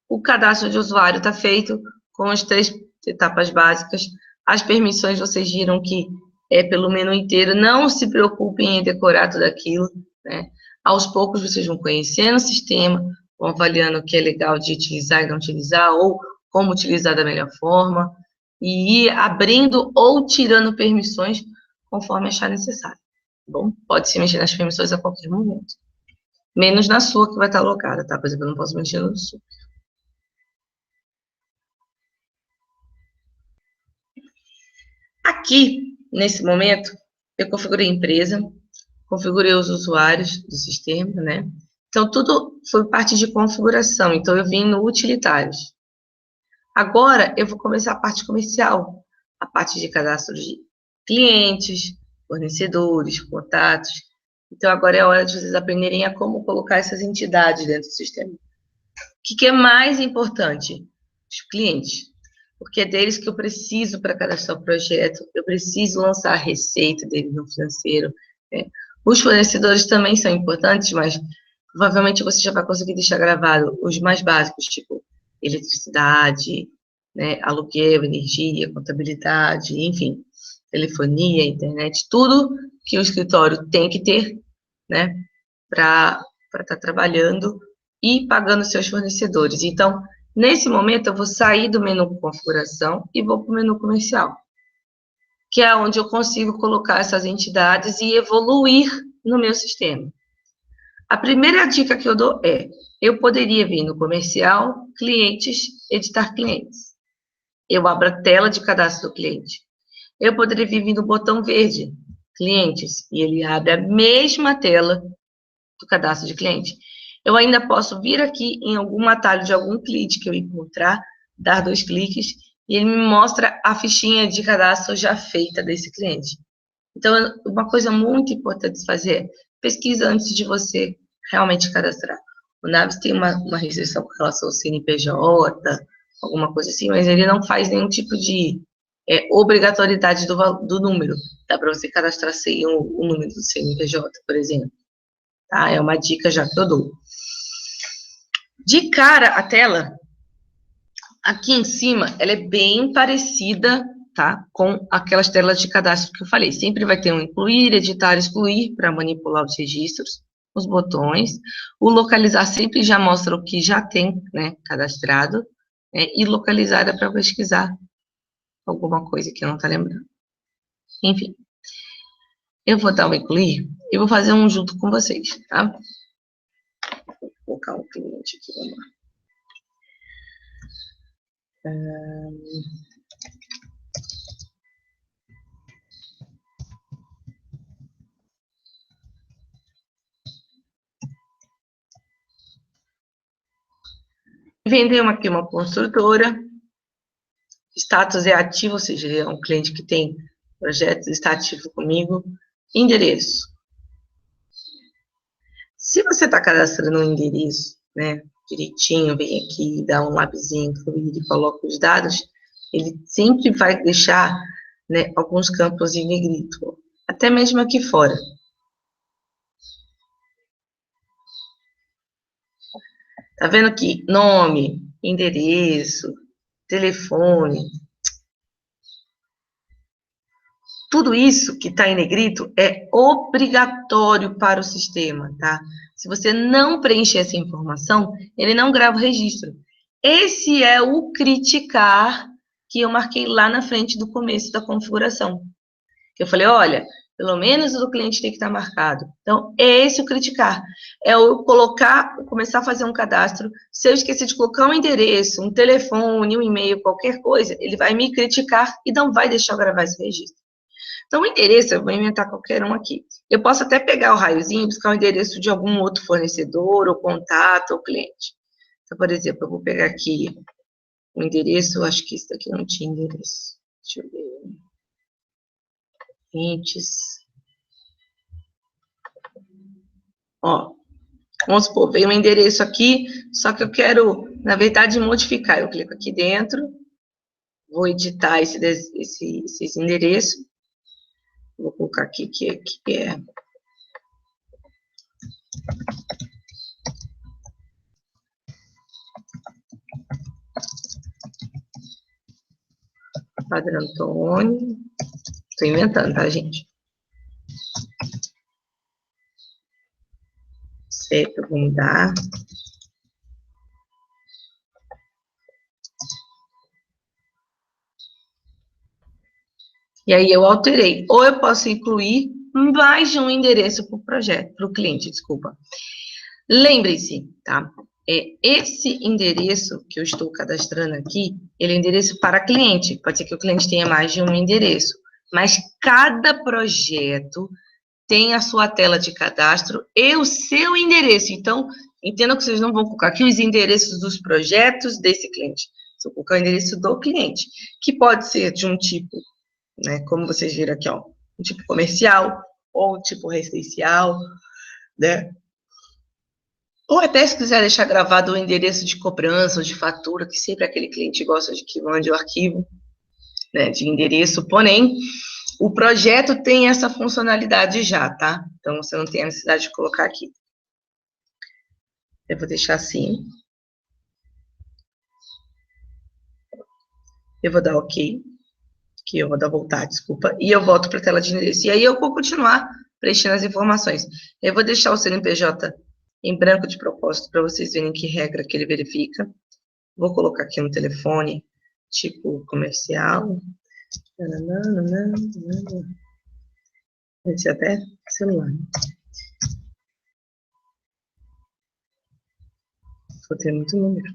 O cadastro de usuário está feito com as 3 etapas básicas. As permissões, vocês viram que é pelo menu inteiro. Não se preocupem em decorar tudo aquilo, né? Aos poucos, vocês vão conhecendo o sistema, vão avaliando o que é legal de utilizar e não utilizar, ou como utilizar da melhor forma, e ir abrindo ou tirando permissões conforme achar necessário, tá bom? Pode-se mexer nas permissões a qualquer momento. Menos na sua, que vai estar alocada, tá? Por exemplo, eu não posso mexer no sua. Aqui, nesse momento, eu configurei a empresa, configurei os usuários do sistema, né? Então, tudo foi parte de configuração. Então, eu vim no utilitários. Agora, eu vou começar a parte comercial, a parte de cadastro de clientes, fornecedores, contatos. Então, agora é a hora de vocês aprenderem a como colocar essas entidades dentro do sistema. O que é mais importante? Os clientes. Porque é deles que eu preciso para cadastrar o projeto, eu preciso lançar a receita deles no financeiro. Né? Os fornecedores também são importantes, mas provavelmente você já vai conseguir deixar gravado os mais básicos, tipo eletricidade, né, aluguel, energia, contabilidade, enfim, telefonia, internet, tudo que o escritório tem que ter, né, para estar trabalhando e pagando seus fornecedores. Então, nesse momento, eu vou sair do menu configuração e vou para o menu comercial, que é onde eu consigo colocar essas entidades e evoluir no meu sistema. A primeira dica que eu dou é, eu poderia vir no comercial, clientes, editar clientes. Eu abro a tela de cadastro do cliente. Eu poderia vir no botão verde, clientes, e ele abre a mesma tela do cadastro de cliente. Eu ainda posso vir aqui em algum atalho de algum cliente que eu encontrar, dar 2 cliques, e ele me mostra a fichinha de cadastro já feita desse cliente. Então, uma coisa muito importante de fazer é pesquisa antes de você realmente cadastrar. O Naves tem uma restrição com relação ao CNPJ, alguma coisa assim, mas ele não faz nenhum tipo de obrigatoriedade do número. Dá para você cadastrar sem o número do CNPJ, por exemplo. Tá? É uma dica já que eu dou. De cara, a tela, aqui em cima, ela é bem parecida, tá? Com aquelas telas de cadastro que eu falei. Sempre vai ter um incluir, editar, excluir, para manipular os registros, os botões. O localizar sempre já mostra o que já tem, né, cadastrado, né? E localizar é para pesquisar alguma coisa que não está lembrando. Enfim. Eu vou dar um incluir e vou fazer um junto com vocês, tá? Vou colocar um cliente aqui, vamos lá. Vendemos aqui uma construtora, status é ativo, ou seja, é um cliente que tem projetos, está ativo comigo. Endereço. Se você está cadastrando um endereço, né, direitinho, vem aqui, dá um lapisinho, incluir e coloca os dados, ele sempre vai deixar, né, alguns campos em negrito, até mesmo aqui fora. Tá vendo aqui? Nome, endereço, telefone. Tudo isso que está em negrito é obrigatório para o sistema, tá? Se você não preencher essa informação, ele não grava o registro. Esse é o criticar que eu marquei lá na frente do começo da configuração. Eu falei, olha, pelo menos o do cliente tem que estar marcado. Então, é esse o criticar. É eu colocar, começar a fazer um cadastro. Se eu esquecer de colocar um endereço, um telefone, um e-mail, qualquer coisa, ele vai me criticar e não vai deixar eu gravar esse registro. Então, o endereço, eu vou inventar qualquer um aqui. Eu posso até pegar o raiozinho e buscar o endereço de algum outro fornecedor, ou contato, ou cliente. Então, por exemplo, eu vou pegar aqui o endereço, eu acho que isso daqui não tinha endereço. Deixa eu ver. Clientes. Ó, vamos supor, veio um endereço aqui, só que eu quero, na verdade, modificar. Eu clico aqui dentro, vou editar esse endereço. Vou colocar aqui que é Padre Antônio. Estou inventando, tá, gente? Certo, vou mudar. E aí eu alterei. Ou eu posso incluir mais de um endereço para o projeto, para o cliente, desculpa. Lembre-se, tá? Esse endereço que eu estou cadastrando aqui, ele é endereço para cliente. Pode ser que o cliente tenha mais de um endereço. Mas cada projeto tem a sua tela de cadastro e o seu endereço. Então, entenda que vocês não vão colocar aqui os endereços dos projetos desse cliente. Você vai colocar o endereço do cliente, que pode ser de um tipo, né, como vocês viram aqui, ó, um tipo comercial ou um tipo residencial, né? Ou até se quiser deixar gravado o endereço de cobrança ou de fatura, que sempre aquele cliente gosta de que mande o arquivo, né, de endereço, porém, o projeto tem essa funcionalidade já, tá? Então, você não tem a necessidade de colocar aqui. Eu vou deixar assim. Eu vou dar OK. Que eu vou dar voltar, desculpa. E eu volto para a tela de endereço. E aí eu vou continuar preenchendo as informações. Eu vou deixar o CNPJ em branco de propósito, para vocês verem que regra que ele verifica. Vou colocar aqui um telefone, tipo comercial. Esse até celular. Vou ter muito número.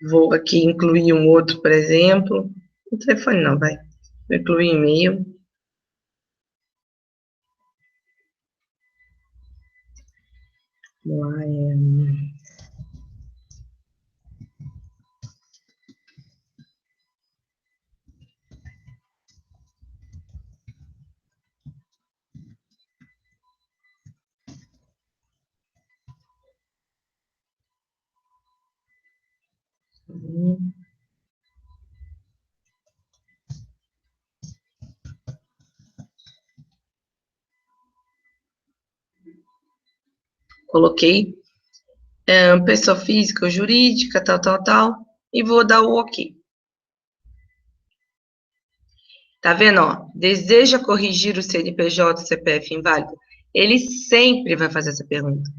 Vou aqui incluir um outro, por exemplo. O telefone não, vai. Vou incluir e-mail. Lá é... Coloquei pessoa física ou jurídica, tal, e vou dar o OK. Tá vendo, ó? Deseja corrigir o CNPJ, CPF inválido? Ele sempre vai fazer essa pergunta,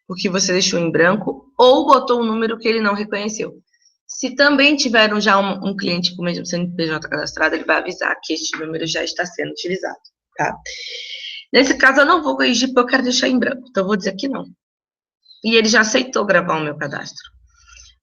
porque você deixou em branco ou botou um número que ele não reconheceu. Se também tiveram já um cliente com o mesmo CNPJ cadastrado, ele vai avisar que este número já está sendo utilizado, tá? Nesse caso, eu não vou corrigir porque eu quero deixar em branco, então eu vou dizer que não. E ele já aceitou gravar o meu cadastro.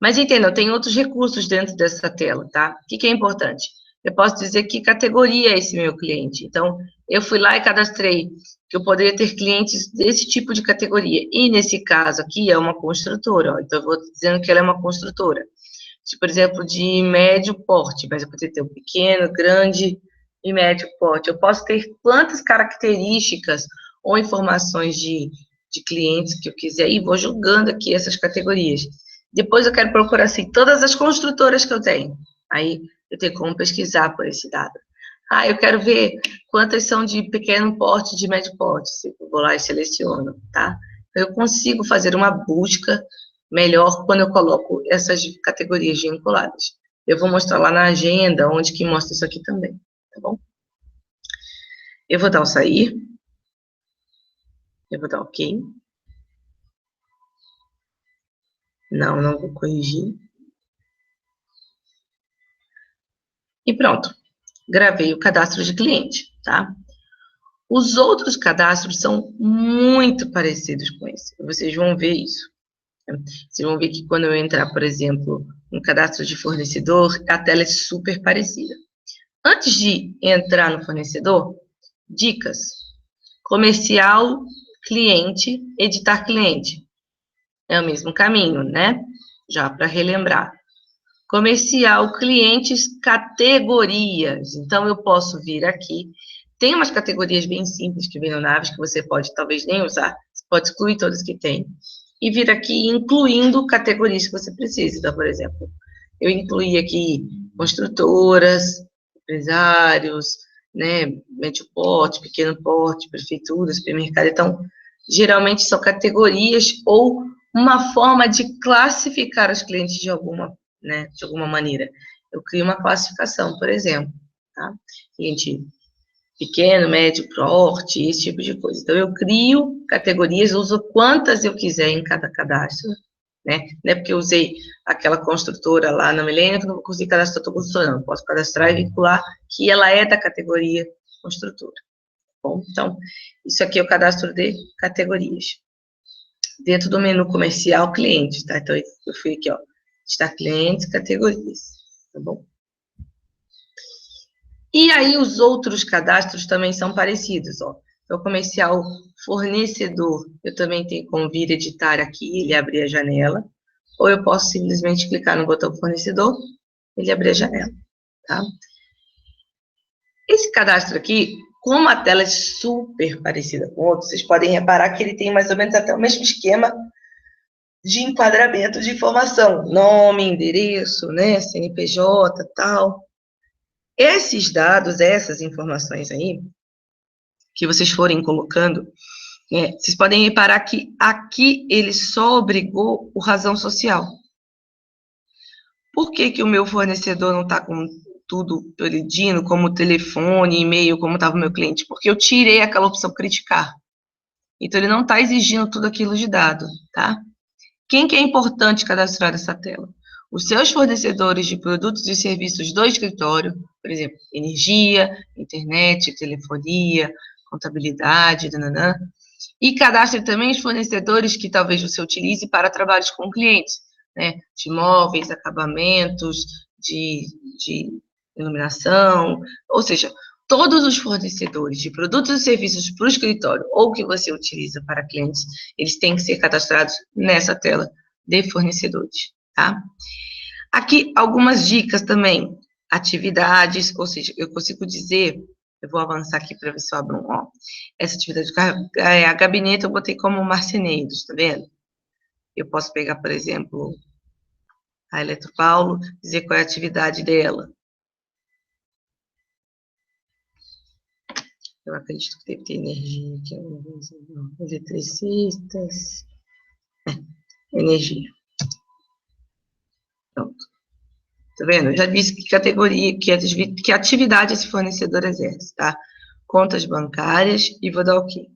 Mas entenda, tem outros recursos dentro dessa tela, tá? O que é importante? Eu posso dizer que categoria é esse meu cliente. Então, eu fui lá e cadastrei que eu poderia ter clientes desse tipo de categoria. E nesse caso aqui é uma construtora, ó. Então eu vou dizendo que ela é uma construtora. Por exemplo, de médio porte, mas eu poderia ter um pequeno, grande e médio porte. Eu posso ter quantas características ou informações de clientes que eu quiser e vou julgando aqui essas categorias. Depois eu quero procurar, assim, todas as construtoras que eu tenho. Aí eu tenho como pesquisar por esse dado. Ah, eu quero ver quantas são de pequeno porte, de médio porte. Eu vou lá e seleciono, tá? Eu consigo fazer uma busca melhor quando eu coloco essas categorias vinculadas. Eu vou mostrar lá na agenda, onde que mostra isso aqui também, tá bom? Eu vou dar o sair. Eu vou dar OK. Não, não vou corrigir. E pronto. Gravei o cadastro de cliente, tá? Os outros cadastros são muito parecidos com esse. Vocês vão ver isso. Vocês vão ver que quando eu entrar, por exemplo, no cadastro de fornecedor, a tela é super parecida. Antes de entrar no fornecedor, dicas. Comercial, cliente, editar cliente. É o mesmo caminho, né? Já para relembrar. Comercial, clientes, categorias. Então, eu posso vir aqui. Tem umas categorias bem simples que vem no Naves, que você pode talvez nem usar. Você pode excluir todas que tem. E vir aqui incluindo categorias que você precisa. Então, por exemplo, eu incluí aqui construtoras, empresários, né, médio porte, pequeno porte, prefeitura, supermercado. Então, geralmente são categorias ou uma forma de classificar os clientes de alguma, né, de alguma maneira. Eu crio uma classificação, por exemplo, tá? Cliente pequeno, médio, porte, esse tipo de coisa. Então, eu crio categorias, uso quantas eu quiser em cada cadastro, né? Não é porque eu usei aquela construtora lá na Milênio que eu não vou conseguir cadastrar outra construtora, não. Posso cadastrar e vincular que ela é da categoria construtora. Bom, então, isso aqui é o cadastro de categorias. Dentro do menu comercial, clientes, tá? Então, eu fui aqui, ó, está clientes, categorias, tá bom? E aí, os outros cadastros também são parecidos, ó. Então, comercial fornecedor, eu também tenho como vir editar aqui, ele abrir a janela, ou eu posso simplesmente clicar no botão fornecedor, ele abrir a janela, tá? Esse cadastro aqui, como a tela é super parecida com outros, vocês podem reparar que ele tem mais ou menos até o mesmo esquema de enquadramento de informação, nome, endereço, né, CNPJ, tal. Esses dados, essas informações aí, que vocês forem colocando, vocês podem reparar que aqui ele só obrigou o razão social. Por que que o meu fornecedor não está com tudo pedindo, como telefone, e-mail, como estava o meu cliente? Porque eu tirei aquela opção criticar. Então, ele não está exigindo tudo aquilo de dado, tá? Quem que é importante cadastrar nessa tela? Os seus fornecedores de produtos e serviços do escritório, por exemplo, energia, internet, telefonia, contabilidade, nananã. E cadastre também os fornecedores que talvez você utilize para trabalhos com clientes, né? De móveis, acabamentos, de iluminação, ou seja, todos os fornecedores de produtos e serviços para o escritório ou que você utiliza para clientes, eles têm que ser cadastrados nessa tela de fornecedores, tá? Aqui, algumas dicas também. Atividades, ou seja, eu consigo dizer, eu vou avançar aqui para ver se eu abro um, ó. Essa atividade, a gabinete eu botei como marceneiros, tá vendo? Eu posso pegar, por exemplo, a Eletropaulo, dizer qual é a atividade dela. Eu acredito que deve ter energia aqui, eletricistas, energia. Pronto. Tá vendo? Eu já disse que categoria, que atividade esse fornecedor exerce, tá? Contas bancárias e vou dar o quê?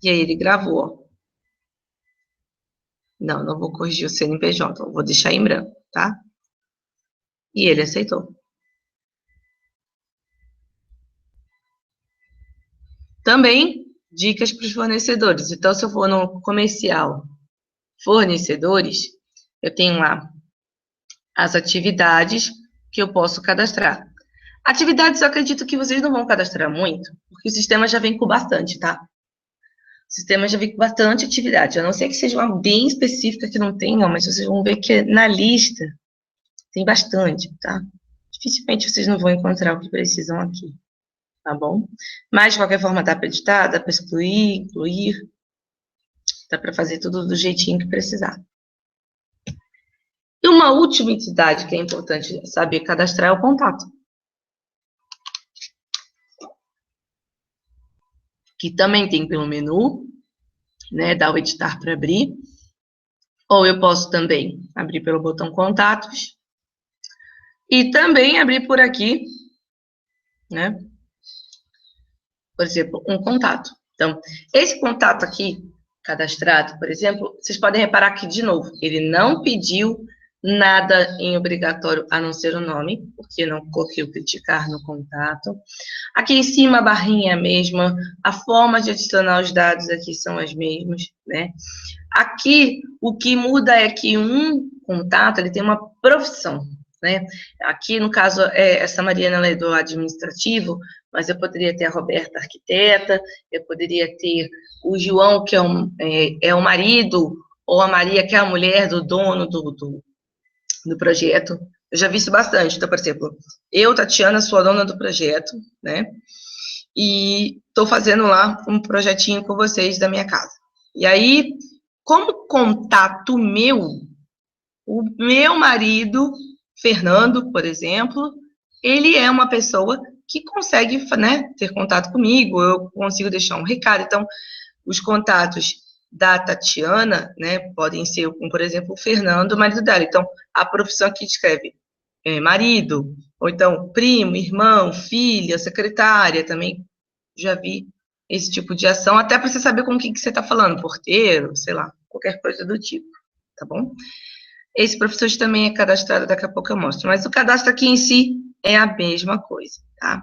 E aí ele gravou. Não, não vou corrigir o CNPJ, vou deixar em branco, tá? E ele aceitou. Também, dicas para os fornecedores. Então, se eu for no comercial fornecedores, eu tenho lá as atividades que eu posso cadastrar. Atividades, eu acredito que vocês não vão cadastrar muito, porque o sistema já vem com bastante, tá? O sistema já vem com bastante atividade, a não ser que seja uma bem específica que não tenham, mas vocês vão ver que na lista tem bastante, tá? Dificilmente vocês não vão encontrar o que precisam aqui, tá bom? Mas, de qualquer forma, dá para editar, dá para excluir, incluir, dá para fazer tudo do jeitinho que precisar. E uma última entidade que é importante saber cadastrar é o contato. Que também tem pelo menu, né, dá o editar para abrir. Ou eu posso também abrir pelo botão contatos. E também abrir por aqui, né, por exemplo, um contato. Então, esse contato aqui, cadastrado, por exemplo, vocês podem reparar que, de novo, ele não pediu nada em obrigatório, a não ser o nome, porque eu não coloquei o criticar no contato. Aqui em cima a barrinha é a mesma, a forma de adicionar os dados aqui são as mesmas, né? Aqui, o que muda é que um contato, ele tem uma profissão, né? Aqui, no caso, essa Mariana, ela é do administrativo, mas eu poderia ter a Roberta, arquiteta, eu poderia ter o João, que é o marido, ou a Maria, que é a mulher do dono do projeto. Eu já vi isso bastante. Então, por exemplo, eu, Tatiana, sou a dona do projeto, né? E estou fazendo lá um projetinho com vocês da minha casa. E aí, como contato meu, o meu marido, Fernando, por exemplo, ele é uma pessoa que consegue, né, ter contato comigo, eu consigo deixar um recado. Então, os contatos da Tatiana, né, podem ser, como, por exemplo, o Fernando, o marido dela. Então, a profissão aqui escreve marido, ou então primo, irmão, filha, secretária, também já vi esse tipo de ação, até para você saber com quem que você está falando, porteiro, sei lá, qualquer coisa do tipo, tá bom? Esse professor também é cadastrado, daqui a pouco eu mostro, mas o cadastro aqui em si é a mesma coisa, tá?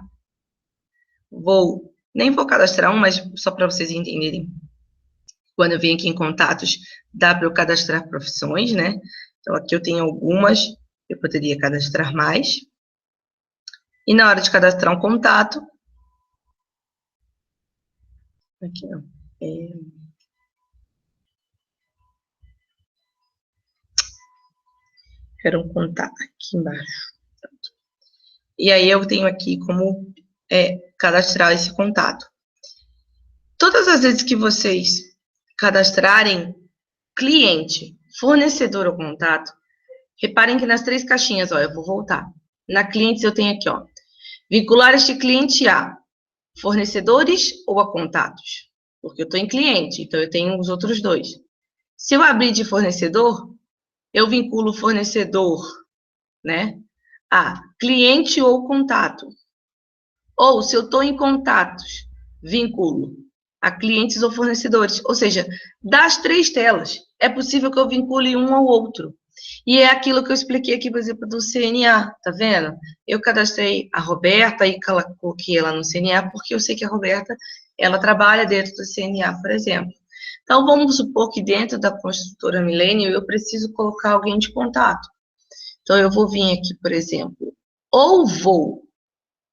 Nem vou cadastrar um, mas só para vocês entenderem. Quando eu venho aqui em contatos, dá para eu cadastrar profissões, né? Então, aqui eu tenho algumas, eu poderia cadastrar mais. E na hora de cadastrar um contato, aqui não, quero um contato aqui embaixo. E aí eu tenho aqui como cadastrar esse contato. Todas as vezes que vocês cadastrarem cliente, fornecedor ou contato, reparem que nas 3 caixinhas, ó, eu vou voltar. Na clientes eu tenho aqui, ó, vincular este cliente a fornecedores ou a contatos? Porque eu estou em cliente, então eu tenho os outros 2. Se eu abrir de fornecedor, eu vinculo o fornecedor, né, a cliente ou contato. Ou, se eu estou em contatos, vinculo a clientes ou fornecedores. Ou seja, das 3 telas, é possível que eu vincule um ao outro. E é aquilo que eu expliquei aqui, por exemplo, do CNA, tá vendo? Eu cadastrei a Roberta e coloquei ela no CNA, porque eu sei que a Roberta, ela trabalha dentro do CNA, por exemplo. Então, vamos supor que dentro da construtora Millennium, eu preciso colocar alguém de contato. Então, eu vou vir aqui, por exemplo, ou vou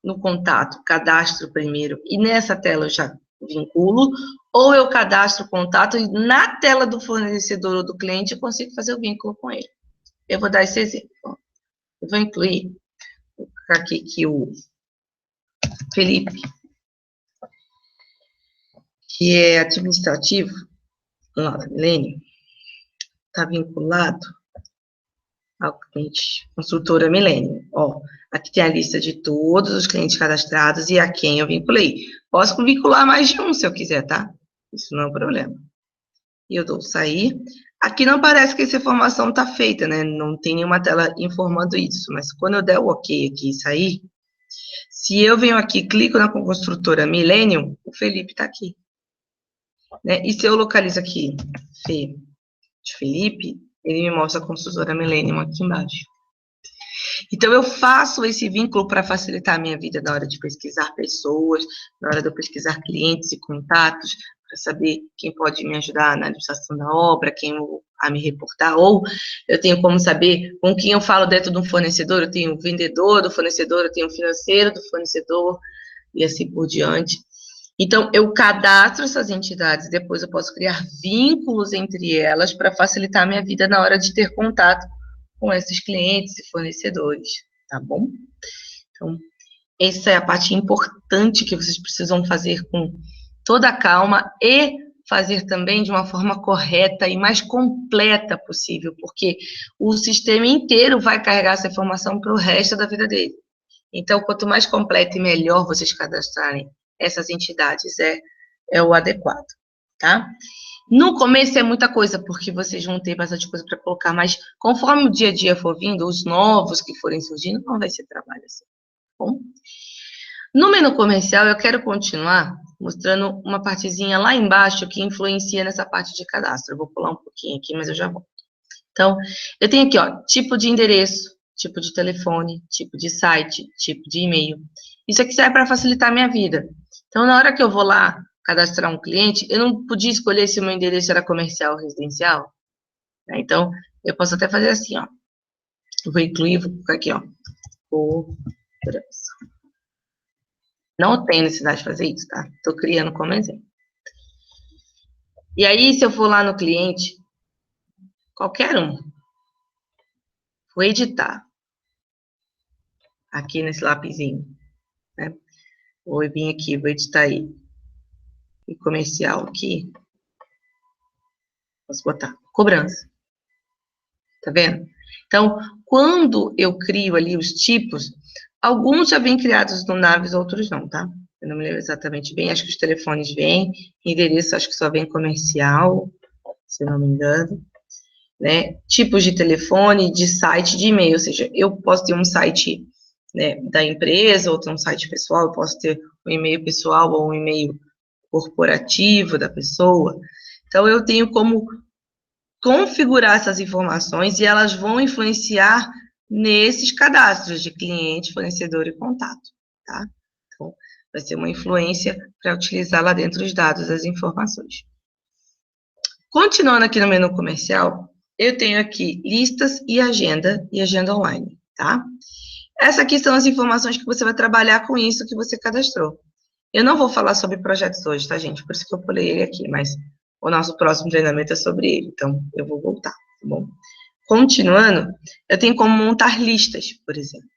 no contato, cadastro primeiro, e nessa tela eu já vinculo, ou eu cadastro o contato e na tela do fornecedor ou do cliente eu consigo fazer o vínculo com ele. Eu vou dar esse exemplo. Eu vou incluir, vou colocar aqui que o Felipe, que é administrativo lá da Millennium, está vinculado ao cliente consultora Millennium. Ó, aqui tem a lista de todos os clientes cadastrados e a quem eu vinculei. Posso vincular mais de um se eu quiser, tá? Isso não é um problema. E eu dou sair. Aqui não parece que essa informação está feita, né? Não tem nenhuma tela informando isso, mas quando eu der o OK aqui e sair, se eu venho aqui, clico na construtora Millennium, o Felipe está aqui. Né? E se eu localizo aqui, Felipe, ele me mostra a construtora Millennium aqui embaixo. Então, eu faço esse vínculo para facilitar a minha vida na hora de pesquisar pessoas, na hora de eu pesquisar clientes e contatos, para saber quem pode me ajudar na administração da obra, quem a me reportar, ou eu tenho como saber com quem eu falo dentro de um fornecedor, eu tenho o vendedor do fornecedor, eu tenho o financeiro do fornecedor, e assim por diante. Então, eu cadastro essas entidades, depois eu posso criar vínculos entre elas para facilitar a minha vida na hora de ter contato com esses clientes e fornecedores, tá bom? Então, essa é a parte importante que vocês precisam fazer com toda a calma e fazer também de uma forma correta e mais completa possível, porque o sistema inteiro vai carregar essa informação para o resto da vida dele. Então, quanto mais completo e melhor vocês cadastrarem essas entidades, é o adequado, tá? No começo é muita coisa, porque vocês vão ter bastante coisa para colocar, mas conforme o dia a dia for vindo, os novos que forem surgindo, não vai ser trabalho assim, tá bom? No menu comercial, eu quero continuar mostrando uma partezinha lá embaixo que influencia nessa parte de cadastro. Eu vou pular um pouquinho aqui, mas eu já volto. Então, eu tenho aqui, ó, tipo de endereço, tipo de telefone, tipo de site, tipo de e-mail. Isso aqui serve para facilitar a minha vida. Então, na hora que eu vou lá cadastrar um cliente, eu não podia escolher se o meu endereço era comercial ou residencial, né? Então, eu posso até fazer assim, ó. Eu vou incluir, vou colocar aqui, ó. Cobrança. Não tem necessidade de fazer isso, tá? Estou criando como exemplo. E aí, se eu for lá no cliente, qualquer um, vou editar aqui nesse lapisinho, né? Vou vir aqui, vou editar aí. E comercial aqui. Posso botar cobrança. Tá vendo? Então, quando eu crio ali os tipos, alguns já vêm criados no Naves, outros não, tá? Eu não me lembro exatamente bem, acho que os telefones vêm, endereço acho que só vem comercial, se eu não me engano, né? Tipos de telefone, de site, de e-mail, ou seja, eu posso ter um site, né, da empresa, ou ter um site pessoal, eu posso ter um e-mail pessoal ou um e-mail corporativo da pessoa. Então, eu tenho como configurar essas informações e elas vão influenciar nesses cadastros de cliente, fornecedor e contato, tá? Então, vai ser uma influência para utilizar lá dentro os dados, as informações. Continuando aqui no menu comercial, eu tenho aqui listas e agenda online, tá? Essas aqui são as informações que você vai trabalhar com isso que você cadastrou. Eu não vou falar sobre projetos hoje, tá, gente? Por isso que eu pulei ele aqui, mas o nosso próximo treinamento é sobre ele, então eu vou voltar, tá bom? Continuando, eu tenho como montar listas, por exemplo.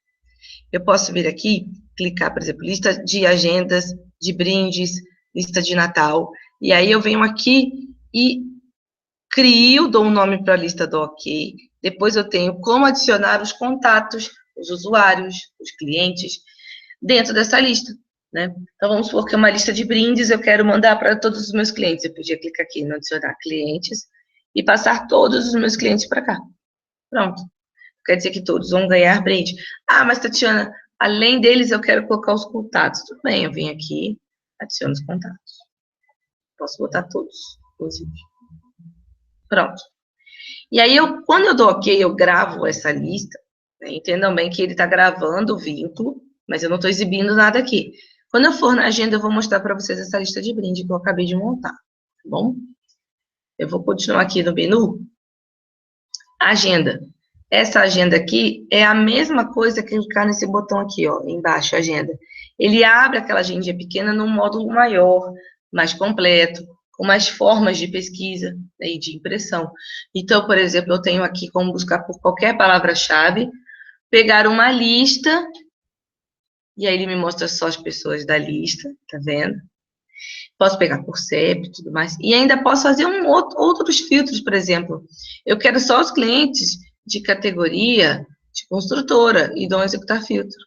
Eu posso vir aqui, clicar, por exemplo, lista de agendas, de brindes, lista de Natal, e aí eu venho aqui e crio, dou um nome para a lista do OK, depois eu tenho como adicionar os contatos, os usuários, os clientes, dentro dessa lista, né? Então, vamos supor que é uma lista de brindes, eu quero mandar para todos os meus clientes. Eu podia clicar aqui no adicionar clientes e passar todos os meus clientes para cá. Pronto. Quer dizer que todos vão ganhar brinde. Ah, mas Tatiana, além deles eu quero colocar os contatos. Tudo bem, eu venho aqui, adiciono os contatos. Posso botar todos, inclusive. Pronto. E aí, quando eu dou OK, eu gravo essa lista, né? Entendam bem que ele está gravando o vínculo, mas eu não estou exibindo nada aqui. Quando eu for na agenda, eu vou mostrar para vocês essa lista de brinde que eu acabei de montar, tá bom? Eu vou continuar aqui no menu. Agenda. Essa agenda aqui é a mesma coisa que clicar nesse botão aqui, ó, embaixo, agenda. Ele abre aquela agendinha pequena num módulo maior, mais completo, com mais formas de pesquisa, né, e de impressão. Então, por exemplo, eu tenho aqui como buscar por qualquer palavra-chave, pegar uma lista, e aí ele me mostra só as pessoas da lista, tá vendo? Posso pegar por CEP e tudo mais. E ainda posso fazer outros filtros, por exemplo. Eu quero só os clientes de categoria de construtora e dou um executar filtro.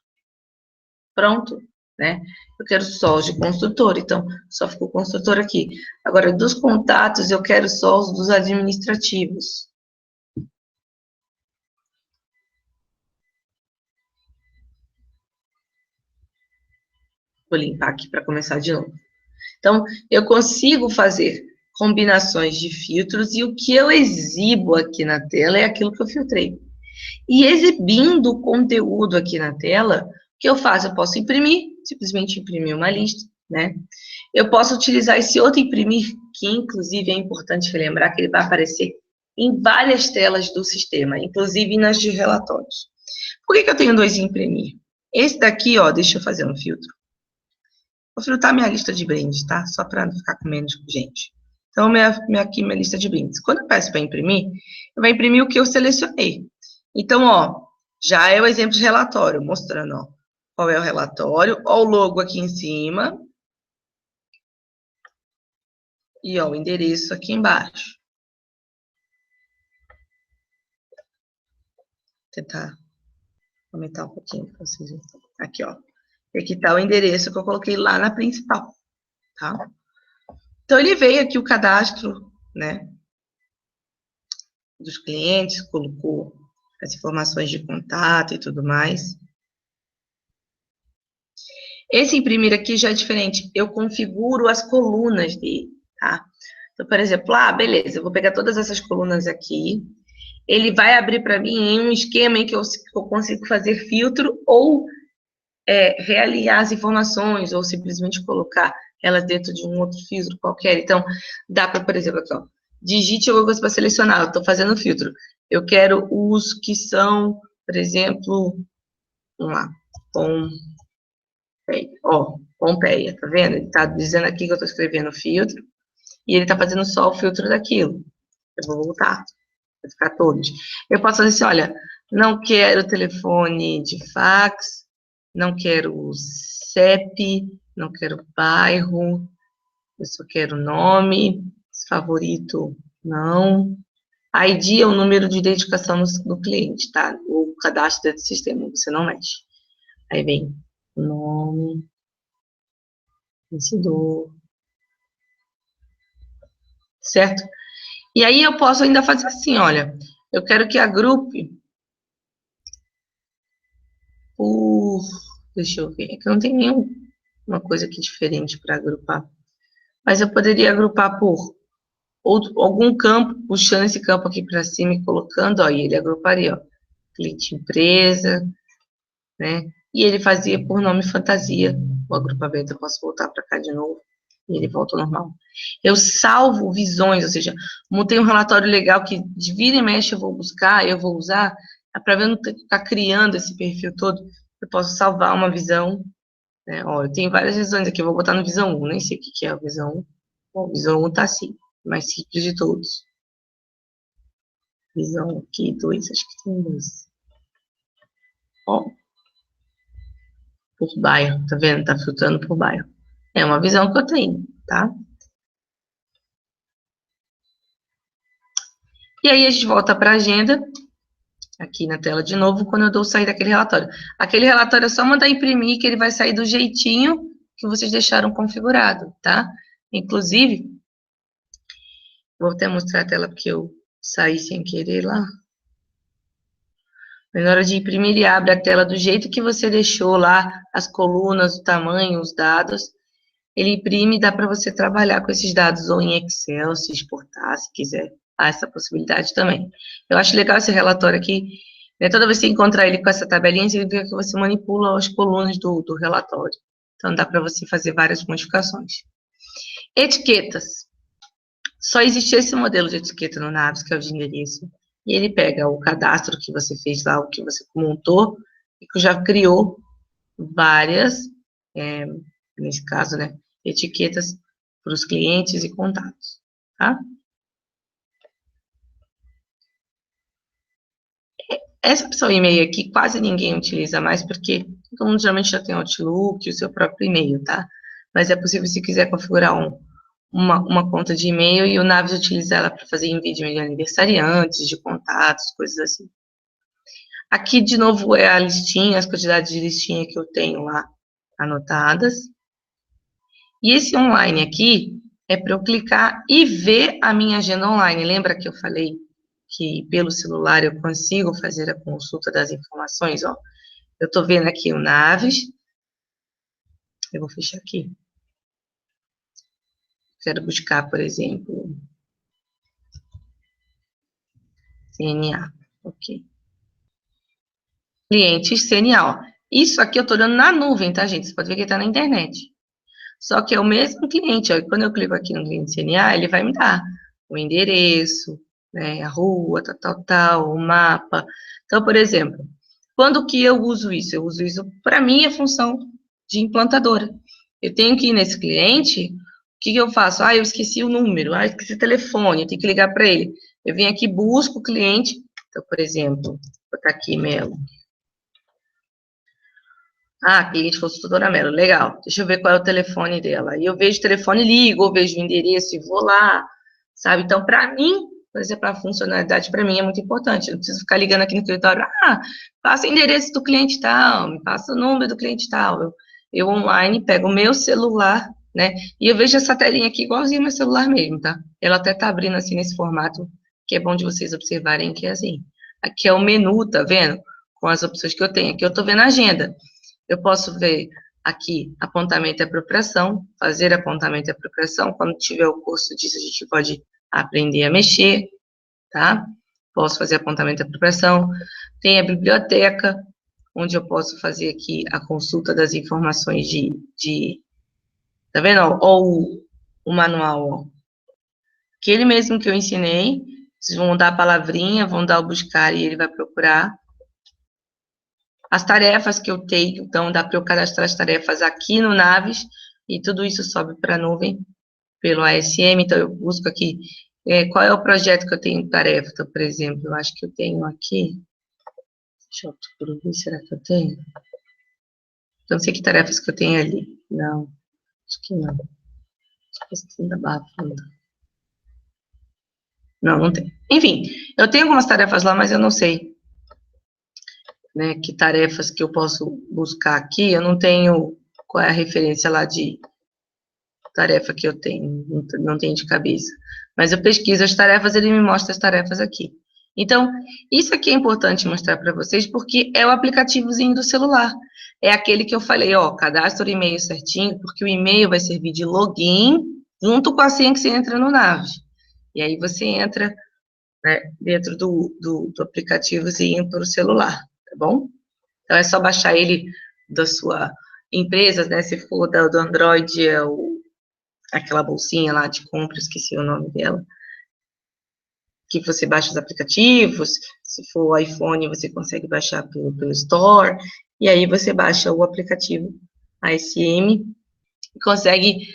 Pronto, né? Eu quero só os de construtora, então só ficou construtor aqui. Agora, dos contatos, eu quero só os dos administrativos. Vou limpar aqui para começar de novo. Então, eu consigo fazer combinações de filtros e o que eu exibo aqui na tela é aquilo que eu filtrei. E exibindo o conteúdo aqui na tela, o que eu faço? Eu posso imprimir, simplesmente imprimir uma lista, né? Eu posso utilizar esse outro imprimir, que inclusive é importante relembrar que ele vai aparecer em várias telas do sistema, inclusive nas de relatórios. Por que eu tenho dois imprimir? Esse daqui, ó, deixa eu fazer um filtro. Vou filtrar minha lista de brindes, tá? Só para não ficar com menos gente. Então, aqui minha lista de brindes. Quando eu peço para imprimir, eu vou imprimir o que eu selecionei. Então, ó, já é o exemplo de relatório, mostrando, ó, qual é o relatório, ó o logo aqui em cima, e ó, o endereço aqui embaixo. Vou tentar aumentar um pouquinho para vocês verem. Aqui, ó. Aqui está o endereço que eu coloquei lá na principal, tá? Então, ele veio aqui o cadastro, né, dos clientes, colocou as informações de contato e tudo mais. Esse imprimir aqui já é diferente. Eu configuro as colunas dele, tá? Então, por exemplo, beleza, eu vou pegar todas essas colunas aqui. Ele vai abrir para mim em um esquema em que eu consigo fazer filtro ou realinhar as informações, ou simplesmente colocar elas dentro de um outro filtro qualquer. Então, dá para, por exemplo, aqui, ó, digite alguma coisa para selecionar, eu estou fazendo filtro. Eu quero os que são, por exemplo, vamos lá, Pompeia, tá vendo? Ele está dizendo aqui que eu estou escrevendo filtro, e ele está fazendo só o filtro daquilo. Eu vou voltar, vai ficar todos. Eu posso fazer assim, olha, não quero telefone de fax, não quero CEP, não quero bairro, eu só quero nome, favorito, não. ID é o número de identificação do cliente, tá? O cadastro dentro do sistema, você não mexe. Aí vem nome, vencedor, certo? E aí eu posso ainda fazer assim, olha, eu quero que agrupe por... Deixa eu ver, é que não tem nenhuma coisa aqui diferente para agrupar. Mas eu poderia agrupar por algum campo, puxando esse campo aqui para cima e colocando, ó, e ele agruparia, ó, cliente empresa, né? E ele fazia por nome fantasia o agrupamento. Eu posso voltar para cá de novo e ele volta ao normal. Eu salvo visões, ou seja, montei um relatório legal que de vira e mexe eu vou buscar, eu vou usar, para ver não ter que ficar criando esse perfil todo. Eu posso salvar uma visão, né? Ó, eu tenho várias visões aqui, eu vou botar no visão 1, nem sei o que é a visão 1. Bom, visão 1 tá assim, mais simples de todos. Visão aqui, 2, acho que tem 2. Ó, por bairro, tá vendo? Tá filtrando por bairro. É uma visão que eu tenho, tá? E aí a gente volta para a agenda, aqui na tela de novo, quando eu dou sair daquele relatório. Aquele relatório é só mandar imprimir, que ele vai sair do jeitinho que vocês deixaram configurado, tá? Inclusive, vou até mostrar a tela porque eu saí sem querer lá. Na hora de imprimir, ele abre a tela do jeito que você deixou lá, as colunas, o tamanho, os dados. Ele imprime e dá para você trabalhar com esses dados ou em Excel, se exportar, se quiser. Há essa possibilidade também. Eu acho legal esse relatório aqui, né? Toda vez que você encontrar ele com essa tabelinha, você vê que você manipula as colunas do relatório. Então, dá para você fazer várias modificações. Etiquetas. Só existe esse modelo de etiqueta no Naves, que é o de endereço. E ele pega o cadastro que você fez lá, o que você montou, e que já criou várias, nesse caso, né, etiquetas para os clientes e contatos, tá? Essa opção e-mail aqui quase ninguém utiliza mais, porque todo mundo geralmente já tem o Outlook e o seu próprio e-mail, tá? Mas é possível, se quiser configurar uma conta de e-mail e o Naves utilizar ela para fazer envio de aniversariantes, de contatos, coisas assim. Aqui, de novo, é a listinha, as quantidades de listinha que eu tenho lá anotadas. E esse online aqui é para eu clicar e ver a minha agenda online. Lembra que eu falei que pelo celular eu consigo fazer a consulta das informações? Ó, eu estou vendo aqui o Naves. Eu vou fechar aqui. Quero buscar, por exemplo, CNA. Ok. Clientes CNA. Ó. Isso aqui eu estou olhando na nuvem, tá, gente? Você pode ver que está na internet. Só que é o mesmo cliente, ó, e quando eu clico aqui no cliente CNA, ele vai me dar o endereço, né, a rua, tal, o mapa. Então, por exemplo, quando que eu uso isso? Eu uso isso para minha função de implantadora. Eu tenho que ir nesse cliente, o que eu faço? Eu esqueci o número, eu esqueci o telefone, eu tenho que ligar para ele. Eu venho aqui, busco o cliente, então, por exemplo, vou botar aqui, Melo. Cliente consultora Melo, legal. Deixa eu ver qual é o telefone dela. E eu vejo o telefone, ligo, ou vejo o endereço e vou lá, sabe? Então, para mim, por exemplo, a funcionalidade para mim é muito importante. Eu não preciso ficar ligando aqui no escritório, passa o endereço do cliente tal, me passa o número do cliente tal. Eu online pego o meu celular, né? E eu vejo essa telinha aqui igualzinho ao meu celular mesmo, tá? Ela até tá abrindo assim nesse formato, que é bom de vocês observarem que é assim. Aqui é o menu, tá vendo? Com as opções que eu tenho. Aqui eu tô vendo a agenda. Eu posso ver aqui, apontamento e apropriação, fazer apontamento e apropriação. Quando tiver o curso disso, a gente pode aprender a mexer, tá? Posso fazer apontamento e apropriação. Tem a biblioteca, onde eu posso fazer aqui a consulta das informações tá vendo? Ou o manual, ó. Aquele mesmo que eu ensinei, vocês vão dar a palavrinha, vão dar o buscar e ele vai procurar. As tarefas que eu tenho, então dá para eu cadastrar as tarefas aqui no Naves, e tudo isso sobe para a nuvem pelo ASM, então eu busco aqui qual é o projeto que eu tenho tarefa. Então, por exemplo, eu acho que eu tenho aqui, deixa eu ver, será que eu tenho? Eu não sei que tarefas que eu tenho ali, não, acho que não, acho que da barra funda. Não, não tem. Enfim, eu tenho algumas tarefas lá, mas eu não sei, né, que tarefas que eu posso buscar aqui. Eu não tenho qual é a referência lá de tarefa que eu tenho, não tenho de cabeça. Mas eu pesquiso as tarefas, ele me mostra as tarefas aqui. Então, isso aqui é importante mostrar para vocês, porque é o aplicativozinho do celular. É aquele que eu falei, ó, cadastra o e-mail certinho, porque o e-mail vai servir de login, junto com a senha que você entra no Naves. E aí você entra, né, dentro do aplicativozinho para o celular, tá bom? Então, é só baixar ele da sua empresa, né? Se for do Android, aquela bolsinha lá de compra, esqueci o nome dela, que você baixa os aplicativos. Se for o iPhone, você consegue baixar pelo Store, e aí você baixa o aplicativo ASM e consegue,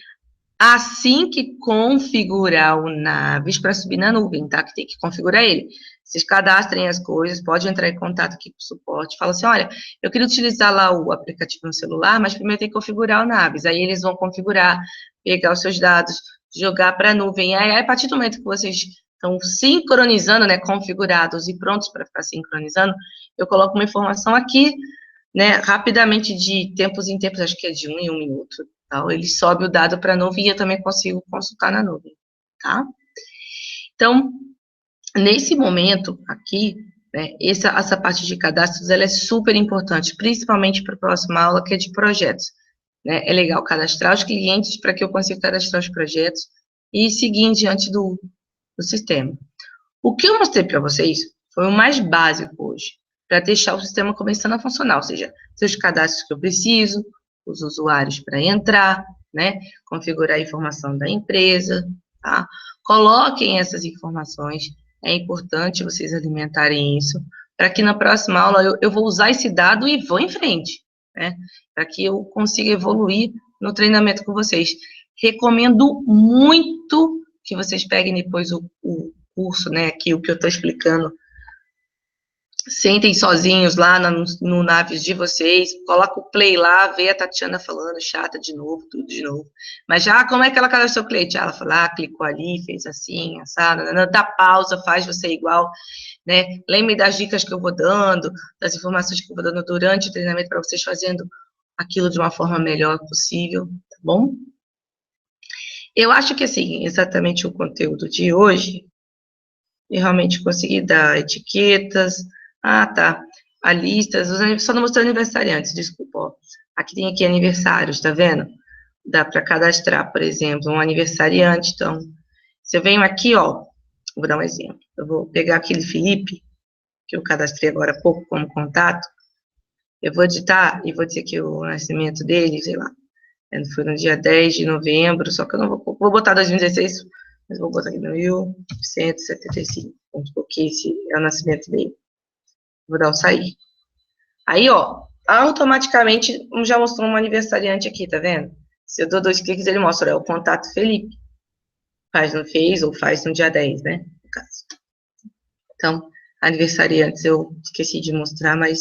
assim que configurar o Naves para subir na nuvem, tá? Que tem que configurar ele. Vocês cadastrem as coisas, pode entrar em contato aqui com o suporte, fala assim, olha, eu queria utilizar lá o aplicativo no celular, mas primeiro tem que configurar o Naves. Aí eles vão configurar, pegar os seus dados, jogar para a nuvem. Aí, a partir do momento que vocês estão sincronizando, né, configurados e prontos para ficar sincronizando, eu coloco uma informação aqui, né, rapidamente, de tempos em tempos, acho que é de 1 em 1 minuto, tal, ele sobe o dado para a nuvem e eu também consigo consultar na nuvem, tá? Então, nesse momento aqui, né, essa parte de cadastros, ela é super importante, principalmente para a próxima aula, que é de projetos, né? É legal cadastrar os clientes para que eu consiga cadastrar os projetos e seguir em diante do sistema. O que eu mostrei para vocês foi o mais básico hoje, para deixar o sistema começando a funcionar, ou seja, seus cadastros que eu preciso, os usuários para entrar, né, configurar a informação da empresa, tá? Coloquem essas informações, é importante vocês alimentarem isso, para que na próxima aula eu vou usar esse dado e vou em frente, né, para que eu consiga evoluir no treinamento com vocês. Recomendo muito que vocês peguem depois o curso, né, aqui o que eu estou explicando, sentem sozinhos lá no Naves de vocês, coloca o play lá, vê a Tatiana falando, chata de novo, tudo de novo. Mas já, como é que ela cadastrou o cliente? Ela falou, clicou ali, fez assim, assado, dá pausa, faz você igual, né? Lembre das dicas que eu vou dando, das informações que eu vou dando durante o treinamento para vocês fazendo aquilo de uma forma melhor possível, tá bom? Eu acho que, assim, exatamente o conteúdo de hoje, eu realmente consegui dar etiquetas. Tá. A lista, só não mostrei aniversariantes, desculpa, ó. Aqui tem aqui aniversários, tá vendo? Dá para cadastrar, por exemplo, um aniversariante. Então, se eu venho aqui, ó, vou dar um exemplo. Eu vou pegar aquele Felipe, que eu cadastrei agora há pouco como contato, eu vou editar e vou dizer que o nascimento dele, sei lá, foi no dia 10 de novembro, só que eu não vou botar 2016, mas vou botar aqui no 1175, porque esse é o nascimento dele. Vou dar o sair. Aí, ó, automaticamente já mostrou um aniversariante aqui, tá vendo? Se eu dou 2 cliques, ele mostra, o contato Felipe. Faz no fez ou faz no dia 10, né? No caso. Então, aniversariantes eu esqueci de mostrar, mas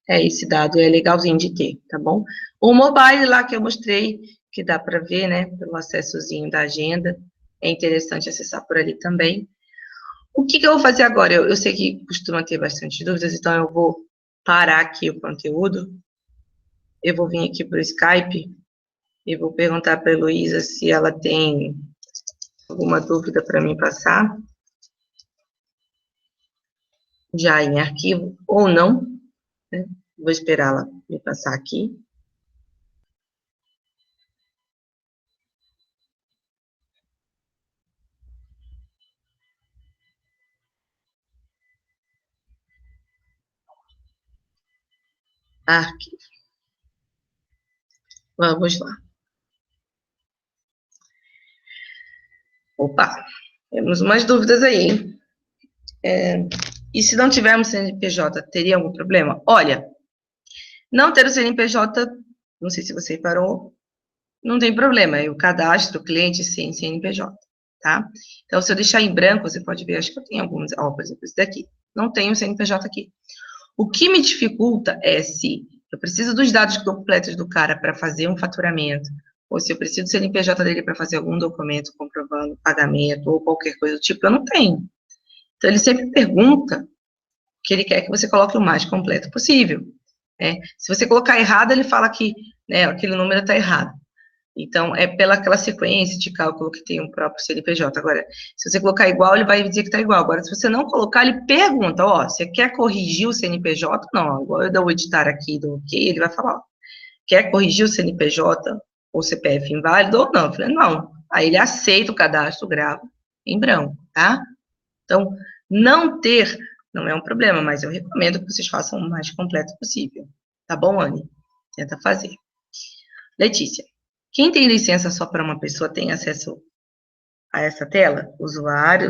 esse dado é legalzinho de ter, tá bom? O mobile lá que eu mostrei, que dá para ver, né, pelo acessozinho da agenda, é interessante acessar por ali também. O que eu vou fazer agora? Eu sei que costuma ter bastante dúvidas, então eu vou parar aqui o conteúdo, eu vou vir aqui para o Skype e vou perguntar para a Heloísa se ela tem alguma dúvida para me passar, já em arquivo, ou não, né? Vou esperar ela me passar aqui. Arquivo. Vamos lá. Opa, temos umas dúvidas aí, hein? E se não tivermos CNPJ, teria algum problema? Olha, não ter o CNPJ, não sei se você parou, não tem problema, eu cadastro o cliente sem CNPJ, tá? Então, se eu deixar em branco, você pode ver, acho que eu tenho alguns, ó, por exemplo, esse daqui, não tenho CNPJ aqui. O que me dificulta é se eu preciso dos dados completos do cara para fazer um faturamento, ou se eu preciso do CNPJ dele para fazer algum documento comprovando pagamento, ou qualquer coisa do tipo, eu não tenho. Então, ele sempre pergunta que ele quer que você coloque o mais completo possível. Né? Se você colocar errado, ele fala que, né, aquele número está errado. Então, é pela aquela sequência de cálculo que tem o próprio CNPJ. Agora, se você colocar igual, ele vai dizer que está igual. Agora, se você não colocar, ele pergunta, ó, você quer corrigir o CNPJ? Não, igual eu dou o editar aqui, do OK, ele vai falar, ó, quer corrigir o CNPJ ou CPF inválido ou não? Eu falei, não. Aí ele aceita o cadastro, grava em branco, tá? Então, não ter não é um problema, mas eu recomendo que vocês façam o mais completo possível. Tá bom, Anne? Tenta fazer. Letícia, quem tem licença só para uma pessoa tem acesso a essa tela? Usuário,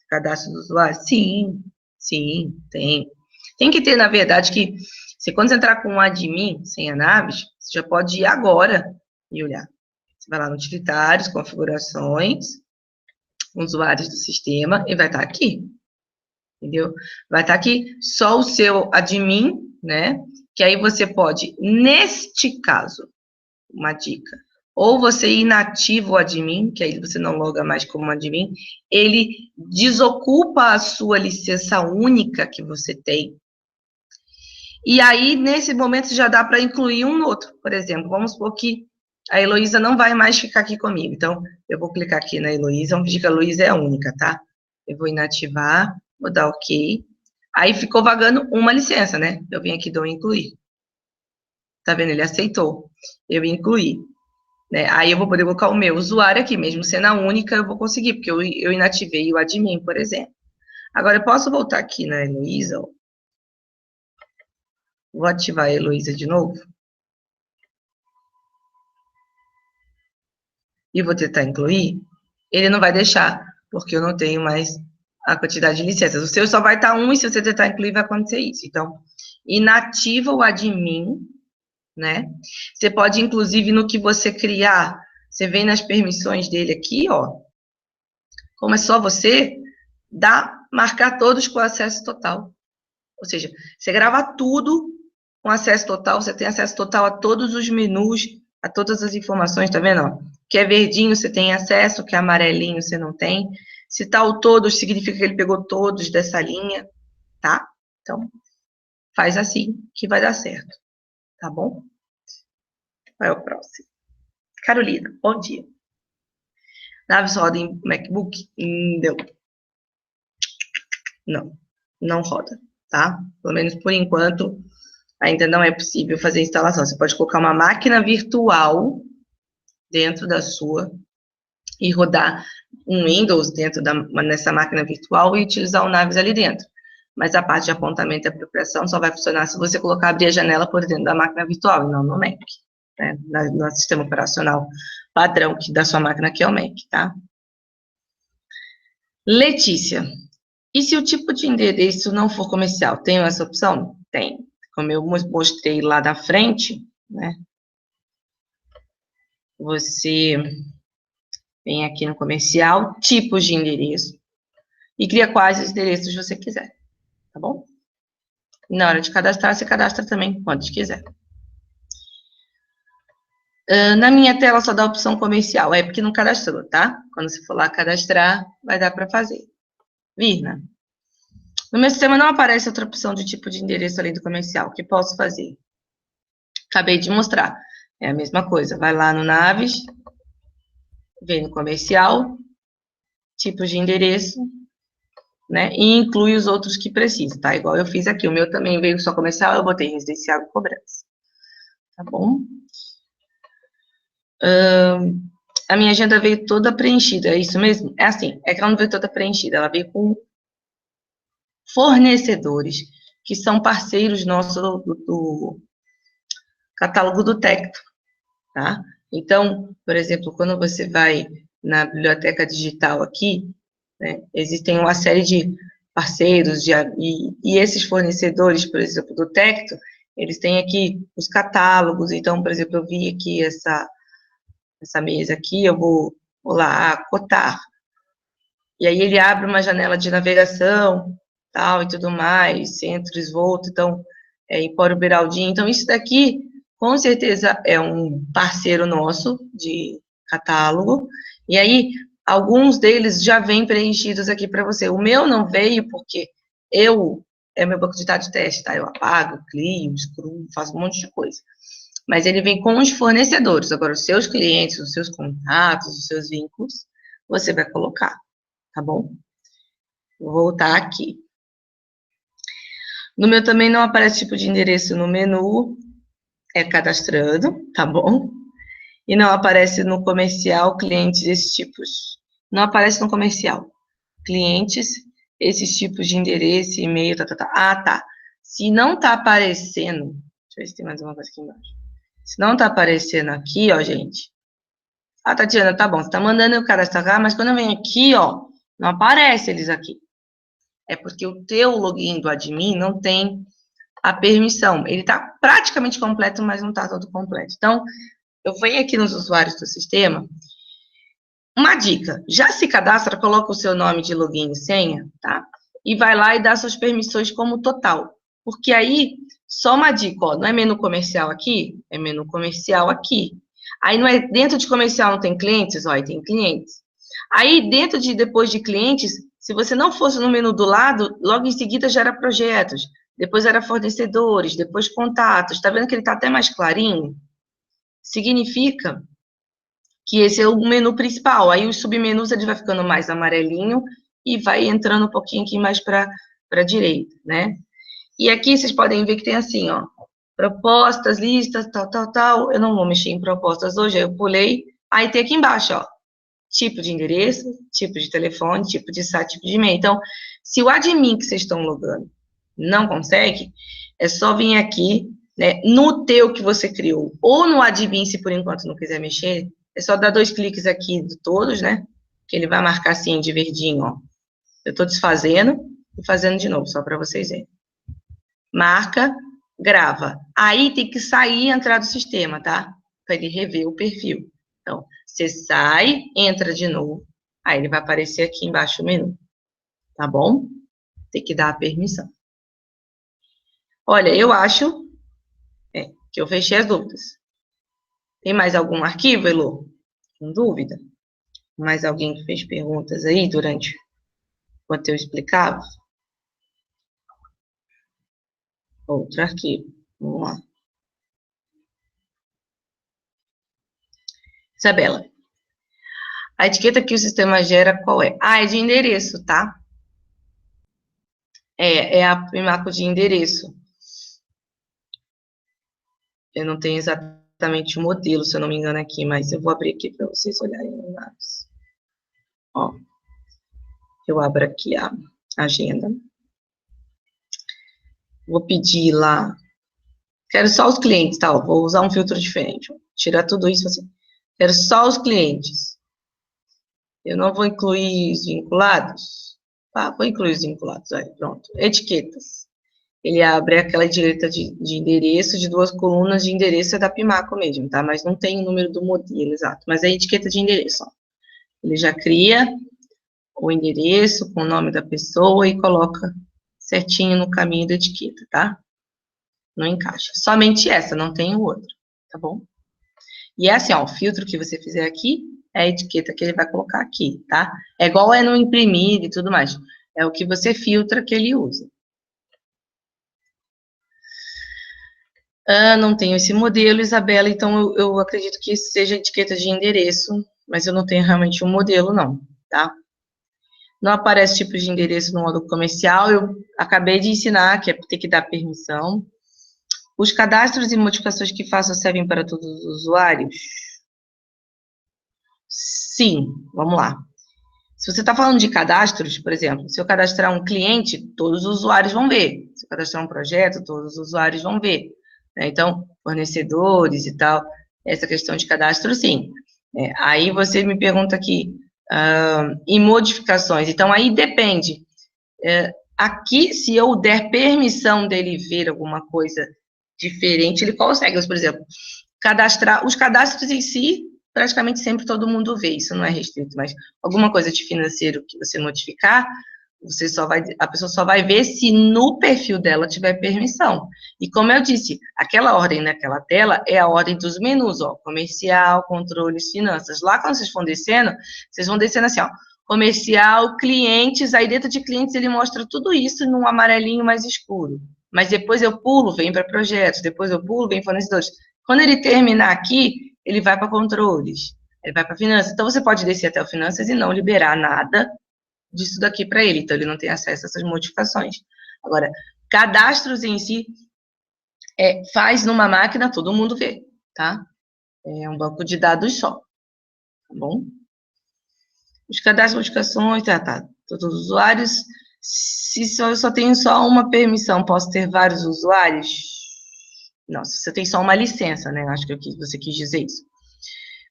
cadastro do usuário? Sim, sim, tem. Tem que ter, na verdade, que você quando você entrar com um admin, sem a Naves, você já pode ir agora e olhar. Você vai lá no utilitários, configurações, usuários do sistema, e vai estar aqui. Entendeu? Vai estar aqui só o seu admin, né? Que aí você pode, neste caso, uma dica, ou você inativa o admin, que aí você não loga mais como admin, ele desocupa a sua licença única que você tem. E aí, nesse momento, já dá para incluir um outro. Por exemplo, vamos supor que a Heloísa não vai mais ficar aqui comigo. Então, eu vou clicar aqui na Heloísa, vamos pedir que a Heloísa é a única, tá? Eu vou inativar, vou dar OK. Aí ficou vagando uma licença, né? Eu vim aqui do incluir. Tá vendo? Ele aceitou. Eu incluí. Né? Aí eu vou poder colocar o meu usuário aqui, mesmo sendo a única, eu vou conseguir, porque eu inativei o admin, por exemplo. Agora, eu posso voltar aqui na Heloísa, ó. Vou ativar a Heloísa de novo. E vou tentar incluir. Ele não vai deixar, porque eu não tenho mais a quantidade de licenças. O seu só vai estar 1, e se você tentar incluir, vai acontecer isso. Então, inativa o admin, né? Você pode, inclusive, no que você criar, você vem nas permissões dele aqui, ó. Como é só você, marcar todos com acesso total. Ou seja, você grava tudo com acesso total, você tem acesso total a todos os menus, a todas as informações, tá vendo? Ó? Que é verdinho, você tem acesso, que é amarelinho, você não tem. Se tá o todos, significa que ele pegou todos dessa linha, tá? Então, faz assim, que vai dar certo, tá bom? Vai o próximo. Carolina, bom dia. Naves roda em MacBook? Não, não roda, tá? Pelo menos por enquanto, ainda não é possível fazer a instalação. Você pode colocar uma máquina virtual dentro da sua e rodar um Windows nessa máquina virtual e utilizar o Naves ali dentro. Mas a parte de apontamento e apropriação só vai funcionar se você colocar, abrir a janela por dentro da máquina virtual, e não no Mac, né? No sistema operacional padrão da sua máquina, que é o Mac, tá? Letícia, e se o tipo de endereço não for comercial, tem essa opção? Tem. Como eu mostrei lá da frente, né? Você vem aqui no comercial, tipos de endereço, e cria quais endereços você quiser, tá bom? E na hora de cadastrar, você cadastra também quantos quiser. Na minha tela só dá a opção comercial, é porque não cadastrou, tá? Quando você for lá cadastrar, vai dar para fazer. Virna, no meu sistema não aparece outra opção de tipo de endereço além do comercial. O que posso fazer? Acabei de mostrar. É a mesma coisa. Vai lá no Naves, vem no comercial, tipos de endereço, né? E inclui os outros que precisa, tá? Igual eu fiz aqui. O meu também veio só comercial, eu botei residencial e cobrança. Tá bom? A minha agenda veio toda preenchida, é isso mesmo? É assim, é que ela não veio toda preenchida, ela veio com fornecedores, que são parceiros nossos catálogo do Tecto, tá? Então, por exemplo, quando você vai na biblioteca digital aqui, né, existem uma série de parceiros e esses fornecedores, por exemplo, do Tecto, eles têm aqui os catálogos. Então, por exemplo, eu vi aqui essa mesa aqui, eu vou lá, cotar. E aí ele abre uma janela de navegação, tal, e tudo mais, Centro, Svolto, então, Empório Beraldinho. Então, isso daqui, com certeza, é um parceiro nosso de catálogo. E aí, alguns deles já vêm preenchidos aqui para você. O meu não veio porque é meu banco de dados de teste, tá? Eu apago, clio, excluo, faço um monte de coisa. Mas ele vem com os fornecedores. Agora, os seus clientes, os seus contatos, os seus vínculos, você vai colocar, tá bom? Vou voltar aqui. No meu também não aparece tipo de endereço no menu, é cadastrando, tá bom? E não aparece no comercial, clientes, esses tipos. Não aparece no comercial. Clientes, esses tipos de endereço, e-mail, tá. Ah, tá. Se não tá aparecendo, deixa eu ver se tem mais uma coisa aqui embaixo. Se não tá aparecendo aqui, ó, gente. Ah, Tatiana, tá bom, você tá mandando eu cadastrar, mas quando eu venho aqui, ó, não aparece eles aqui. É porque o teu login do admin não tem a permissão. Ele tá praticamente completo, mas não tá todo completo. Então, eu venho aqui nos usuários do sistema. Uma dica, já se cadastra, coloca o seu nome de login e senha, tá? E vai lá e dá suas permissões como total. Porque aí, só uma dica, ó, não é menu comercial aqui? É menu comercial aqui. Aí não é dentro de comercial não tem clientes? Ó, aí tem clientes. Aí dentro de depois de clientes, se você não fosse no menu do lado, logo em seguida já era projetos, depois era fornecedores, depois contatos. Tá vendo que ele tá até mais clarinho? Significa que esse é o menu principal. Aí os submenus ele vai ficando mais amarelinho e vai entrando um pouquinho aqui mais para a direita, né? E aqui vocês podem ver que tem assim, ó, propostas, listas, tal. Eu não vou mexer em propostas hoje, aí eu pulei. Aí tem aqui embaixo, ó, tipo de endereço, tipo de telefone, tipo de site, tipo de e-mail. Então, se o admin que vocês estão logando não consegue, é só vir aqui, né, no teu que você criou, ou no admin, se por enquanto não quiser mexer, é só dar 2 cliques aqui de todos, né, que ele vai marcar assim de verdinho, ó. Eu estou desfazendo e fazendo de novo, só para vocês verem. Marca, grava. Aí tem que sair e entrar do sistema, tá? Para ele rever o perfil. Então, você sai, entra de novo, aí ele vai aparecer aqui embaixo o menu, tá bom? Tem que dar a permissão. Olha, eu acho que eu fechei as dúvidas. Tem mais algum arquivo, Elô? Com dúvida? Mais alguém que fez perguntas aí durante enquanto eu explicava? Outro arquivo. Vamos lá. Isabela, a etiqueta que o sistema gera, qual é? Ah, é de endereço, tá? É a Pimaco de endereço. Eu não tenho exatamente o modelo, se eu não me engano, aqui, mas eu vou abrir aqui para vocês olharem no Maps. Ó, eu abro aqui a agenda. Vou pedir lá. Quero só os clientes, tá? Vou usar um filtro diferente. Tirar tudo isso assim. Quero só os clientes. Eu não vou incluir os vinculados. Tá, vou incluir os vinculados. Aí, pronto. Etiquetas. Ele abre aquela direita de endereço, de 2 colunas de endereço, é da Pimaco mesmo, tá? Mas não tem o número do modelo exato. Mas é etiqueta de endereço, ó. Ele já cria o endereço com o nome da pessoa e coloca certinho no caminho da etiqueta, tá? Não encaixa. Somente essa, não tem o outro, tá bom? E é assim, ó, o filtro que você fizer aqui é a etiqueta que ele vai colocar aqui, tá? É igual é no imprimir e tudo mais. É o que você filtra que ele usa. Ah, não tenho esse modelo, Isabela, então eu acredito que isso seja etiqueta de endereço, mas eu não tenho realmente um modelo, não, tá? Não aparece tipo de endereço no modo comercial, eu acabei de ensinar que é ter que dar permissão. Os cadastros e modificações que faço servem para todos os usuários? Sim, vamos lá. Se você está falando de cadastros, por exemplo, se eu cadastrar um cliente, todos os usuários vão ver. Se eu cadastrar um projeto, todos os usuários vão ver. né? Então, fornecedores e tal, essa questão de cadastro, sim. Aí você me pergunta aqui, em modificações, então aí depende. Aqui, se eu der permissão dele ver alguma coisa diferente, ele consegue. Mas, por exemplo, cadastrar, os cadastros em si, praticamente sempre todo mundo vê, isso não é restrito, mas alguma coisa de financeiro que você modificar, a pessoa só vai ver se no perfil dela tiver permissão. E como eu disse, aquela ordem naquela tela é a ordem dos menus, ó, comercial, controles, finanças. Lá quando vocês vão descendo assim, ó, comercial, clientes, aí dentro de clientes ele mostra tudo isso num amarelinho mais escuro. Mas depois eu pulo, vem para projetos, depois eu pulo, vem fornecedores. Quando ele terminar aqui, ele vai para controles, ele vai para finanças. Então você pode descer até o finanças e não liberar nada disso daqui para ele, então ele não tem acesso a essas modificações. Agora, cadastros em si, faz numa máquina, todo mundo vê, tá? É um banco de dados só, tá bom? Os cadastros, modificações, tá. Todos os usuários, se eu só tenho só uma permissão, posso ter vários usuários? Não, se você tem só uma licença, né? Acho que você quis dizer isso.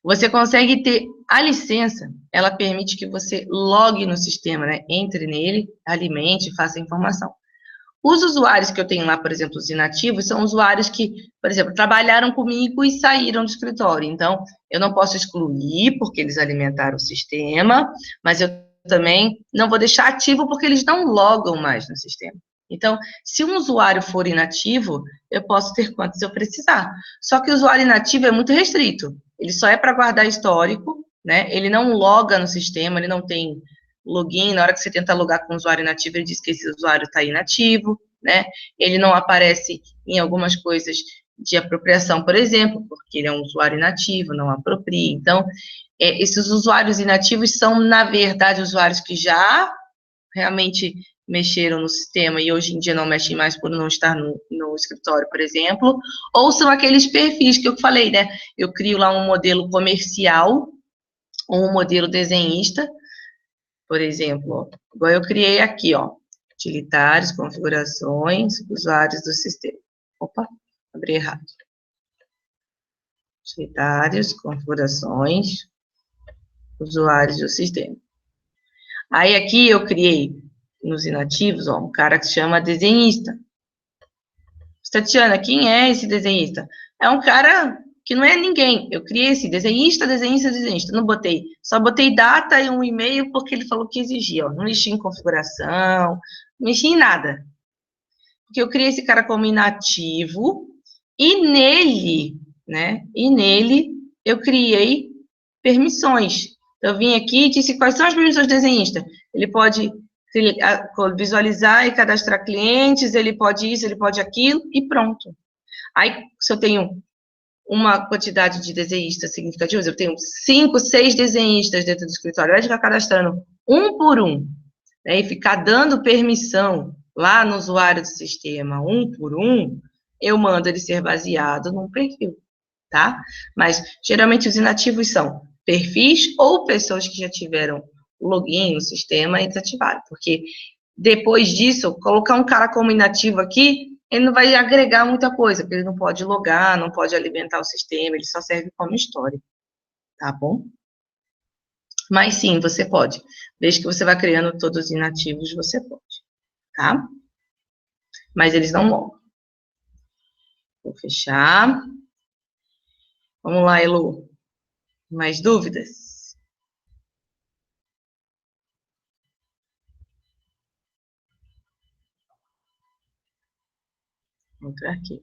Você consegue ter a licença, ela permite que você logue no sistema, né? Entre nele, alimente, faça a informação. Os usuários que eu tenho lá, por exemplo, os inativos, são usuários que, por exemplo, trabalharam comigo e saíram do escritório. Então, eu não posso excluir, porque eles alimentaram o sistema, mas eu também não vou deixar ativo, porque eles não logam mais no sistema. Então, se um usuário for inativo, eu posso ter quantos eu precisar. Só que o usuário inativo é muito restrito. Ele só é para guardar histórico, né? Ele não loga no sistema, ele não tem login. Na hora que você tenta logar com o usuário inativo, ele diz que esse usuário está inativo, né? Ele não aparece em algumas coisas de apropriação, por exemplo, porque ele é um usuário inativo, não apropria. Então, esses usuários inativos são, na verdade, usuários que já realmente mexeram no sistema e hoje em dia não mexem mais por não estar no escritório, por exemplo, ou são aqueles perfis que eu falei, né? Eu crio lá um modelo comercial ou um modelo desenhista, por exemplo, ó, igual eu criei aqui, ó, utilitários, configurações, usuários do sistema. Opa, abri errado. Utilitários, configurações, usuários do sistema. Aí aqui eu criei nos inativos, ó, um cara que se chama desenhista. Tatiana, quem é esse desenhista? É um cara que não é ninguém. Eu criei esse desenhista. Não botei. Só botei data e um e-mail porque ele falou que exigia. Ó. Não mexi em configuração, não mexi em nada. Porque eu criei esse cara como inativo e nele, né? E nele eu criei permissões. Eu vim aqui e disse quais são as permissões do desenhista. Ele pode visualizar e cadastrar clientes, ele pode isso, ele pode aquilo, e pronto. Aí, se eu tenho uma quantidade de desenhistas significativos, eu tenho 5, 6 desenhistas dentro do escritório, ao invés de ficar cadastrando um por um, né, e ficar dando permissão lá no usuário do sistema, um por um, eu mando ele ser baseado num perfil, tá? Mas, geralmente, os inativos são perfis ou pessoas que já tiveram login no sistema e desativaram, porque depois disso, colocar um cara como inativo aqui, ele não vai agregar muita coisa, porque ele não pode logar, não pode alimentar o sistema, ele só serve como história, tá bom? Mas sim, você pode. Desde que você vá criando todos os inativos, você pode, tá? Mas eles não logam. Vou fechar. Vamos lá, Elu. Mais dúvidas? Vou entrar aqui.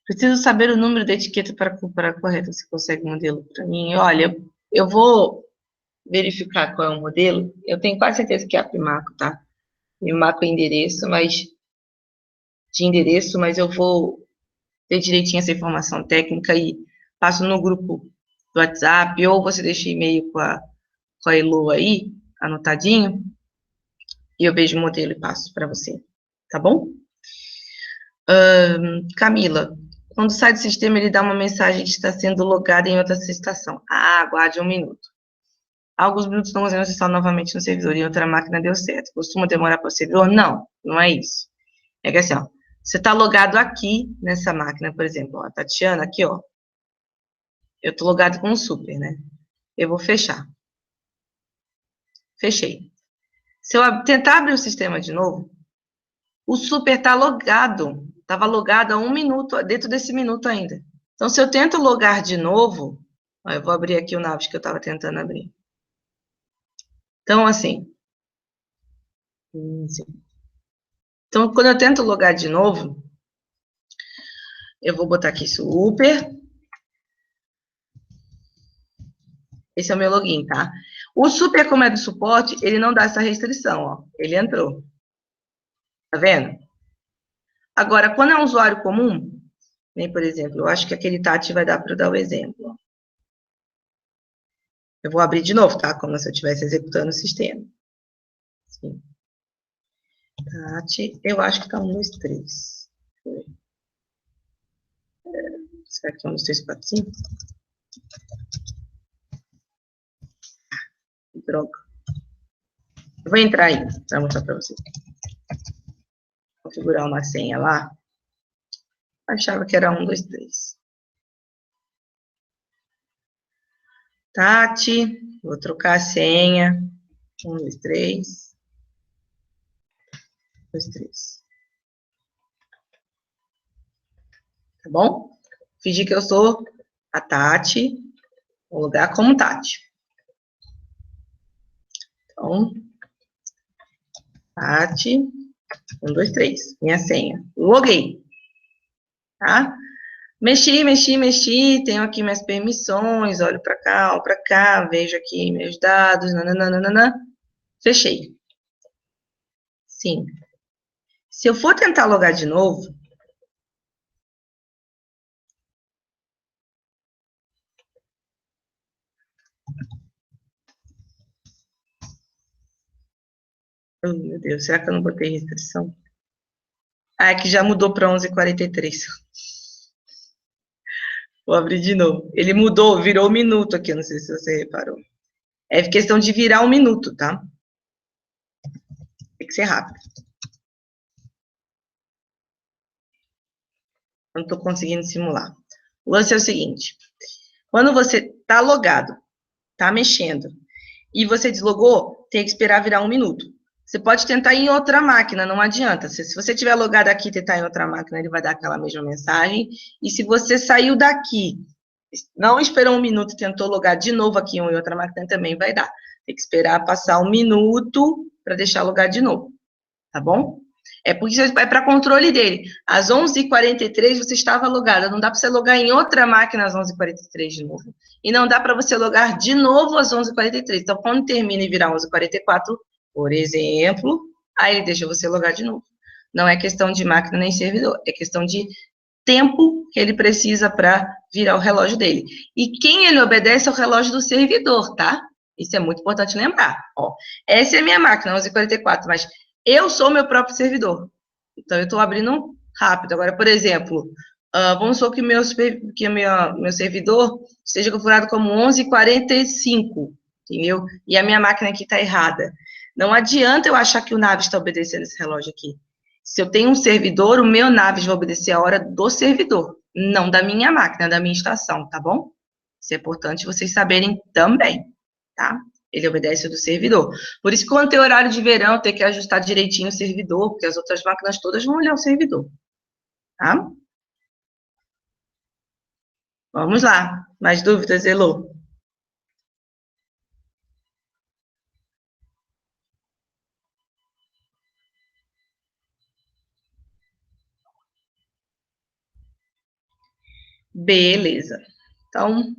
Preciso saber o número da etiqueta para comprar correto. Você consegue um modelo para mim? Olha, eu vou verificar qual é o modelo. Eu tenho quase certeza que é a Primaco, tá? Primaco é endereço, mas eu vou ter direitinho essa informação técnica e passo no grupo do WhatsApp, ou você deixa e-mail com a Elo aí, anotadinho, e eu vejo o modelo e passo para você, tá bom? Camila, quando sai do sistema, ele dá uma mensagem que está sendo logada em outra estação. Ah, aguarde um minuto. Alguns minutos não conseguimos instalar novamente no servidor e outra máquina deu certo. Costuma demorar para o servidor? Não, não é isso. É que assim, ó, você está logado aqui nessa máquina, por exemplo, ó, a Tatiana aqui, ó. Eu estou logado com o Super, né? Eu vou fechar. Fechei. Se eu tentar abrir o sistema de novo, o Super está logado. Estava logado há 1 minuto, dentro desse minuto ainda. Então, se eu tento logar de novo, ó, eu vou abrir aqui o Navis que eu estava tentando abrir. Então, assim. Então, quando eu tento logar de novo, eu vou botar aqui Super. Esse é o meu login, tá? O Super, como é do suporte, ele não dá essa restrição, ó. Ele entrou. Tá vendo? Agora, quando é um usuário comum, nem, por exemplo, eu acho que aquele Tati vai dar para eu dar o exemplo. Eu vou abrir de novo, tá? Como se eu estivesse executando o sistema. Sim. Tati, eu acho que tá 1, 2, 3. Será que é 1, 2, 3, 4, 5? Droga. Eu vou entrar aí para mostrar para vocês. Configurar uma senha lá. Achava que era 1, 2, 3. Tati, vou trocar a senha. 1, 2, 3. 2, 3. Tá bom? Fingir que eu sou a Tati. Vou logar como Tati. Então, Tati, 1, 2, 3. Minha senha. Loguei. Tá? Mexi. Tenho aqui minhas permissões. Olho para cá, vejo aqui meus dados. Nananana. Fechei. Sim. Se eu for tentar logar de novo, oh, meu Deus, será que eu não botei restrição? Ah, é que já mudou para 11h43. Vou abrir de novo. Ele mudou, virou minuto aqui, não sei se você reparou. É questão de virar 1 minuto, tá? Tem que ser rápido. Não estou conseguindo simular. O lance é o seguinte. Quando você está logado, está mexendo, e você deslogou, tem que esperar virar 1 minuto. Você pode tentar em outra máquina, não adianta. Se você tiver logado aqui e tentar em outra máquina, ele vai dar aquela mesma mensagem. E se você saiu daqui, não esperou 1 minuto e tentou logar de novo aqui em outra máquina, também vai dar. Tem que esperar passar 1 minuto para deixar logar de novo. Tá bom? É porque é para controle dele. Às 11h43 você estava logada. Não dá para você logar em outra máquina às 11h43 de novo. E não dá para você logar de novo às 11h43. Então, quando termina e virar 11h44, por exemplo, aí ele deixa você logar de novo. Não é questão de máquina nem servidor. É questão de tempo que ele precisa para virar o relógio dele. E quem ele obedece é o relógio do servidor, tá? Isso é muito importante lembrar. Ó, essa é a minha máquina, 11h44, mas eu sou meu próprio servidor. Então, eu estou abrindo rápido. Agora, por exemplo, vamos supor que meu servidor esteja configurado como 11h45, entendeu? E a minha máquina aqui está errada. Não adianta eu achar que o Navis está obedecendo esse relógio aqui. Se eu tenho um servidor, o meu Navis vai obedecer a hora do servidor, não da minha máquina, da minha estação, tá bom? Isso é importante vocês saberem também, tá? Ele obedece o do servidor. Por isso, quando tem horário de verão, tem que ajustar direitinho o servidor, porque as outras máquinas todas vão olhar o servidor, tá? Vamos lá. Mais dúvidas, Elô? Beleza. Então,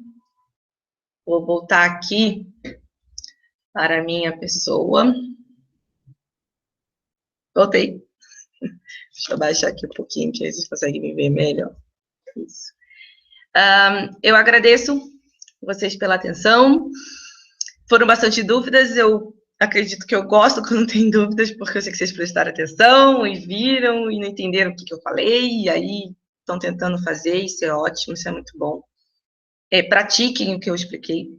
vou voltar aqui para a minha pessoa. Voltei. Deixa eu baixar aqui um pouquinho, que aí vocês conseguem me ver melhor. Isso. Eu agradeço vocês pela atenção. Foram bastante dúvidas, eu acredito que eu gosto quando tem dúvidas, porque eu sei que vocês prestaram atenção e viram e não entenderam o que eu falei, e aí estão tentando fazer, isso é ótimo, isso é muito bom. Pratiquem o que eu expliquei,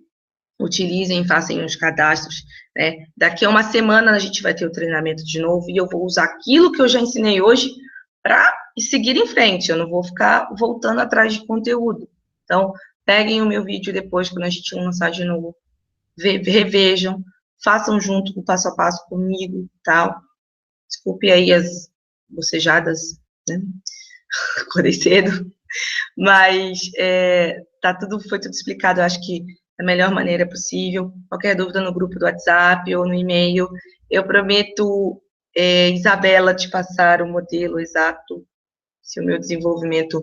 utilizem, façam os cadastros, né? Daqui a uma semana a gente vai ter o treinamento de novo e eu vou usar aquilo que eu já ensinei hoje para seguir em frente. Eu não vou ficar voltando atrás de conteúdo. Então, peguem o meu vídeo depois, quando a gente lançar de novo, revejam, façam junto com o passo a passo comigo, tal. Desculpe aí as bocejadas, né? Acordei cedo, mas foi tudo explicado, eu acho que da melhor maneira possível. Qualquer dúvida no grupo do WhatsApp ou no e-mail, eu prometo, Isabela, te passar o modelo exato. Se o meu desenvolvimento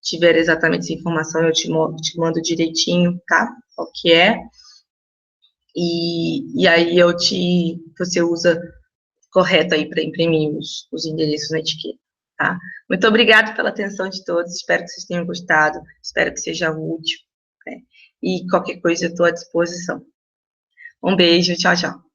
tiver exatamente essa informação, eu te mando direitinho, tá? O que é. E aí você usa correto aí para imprimir os endereços na etiqueta, tá? Muito obrigada pela atenção de todos, espero que vocês tenham gostado, espero que seja útil, né? E qualquer coisa eu estou à disposição. Um beijo, tchau, tchau.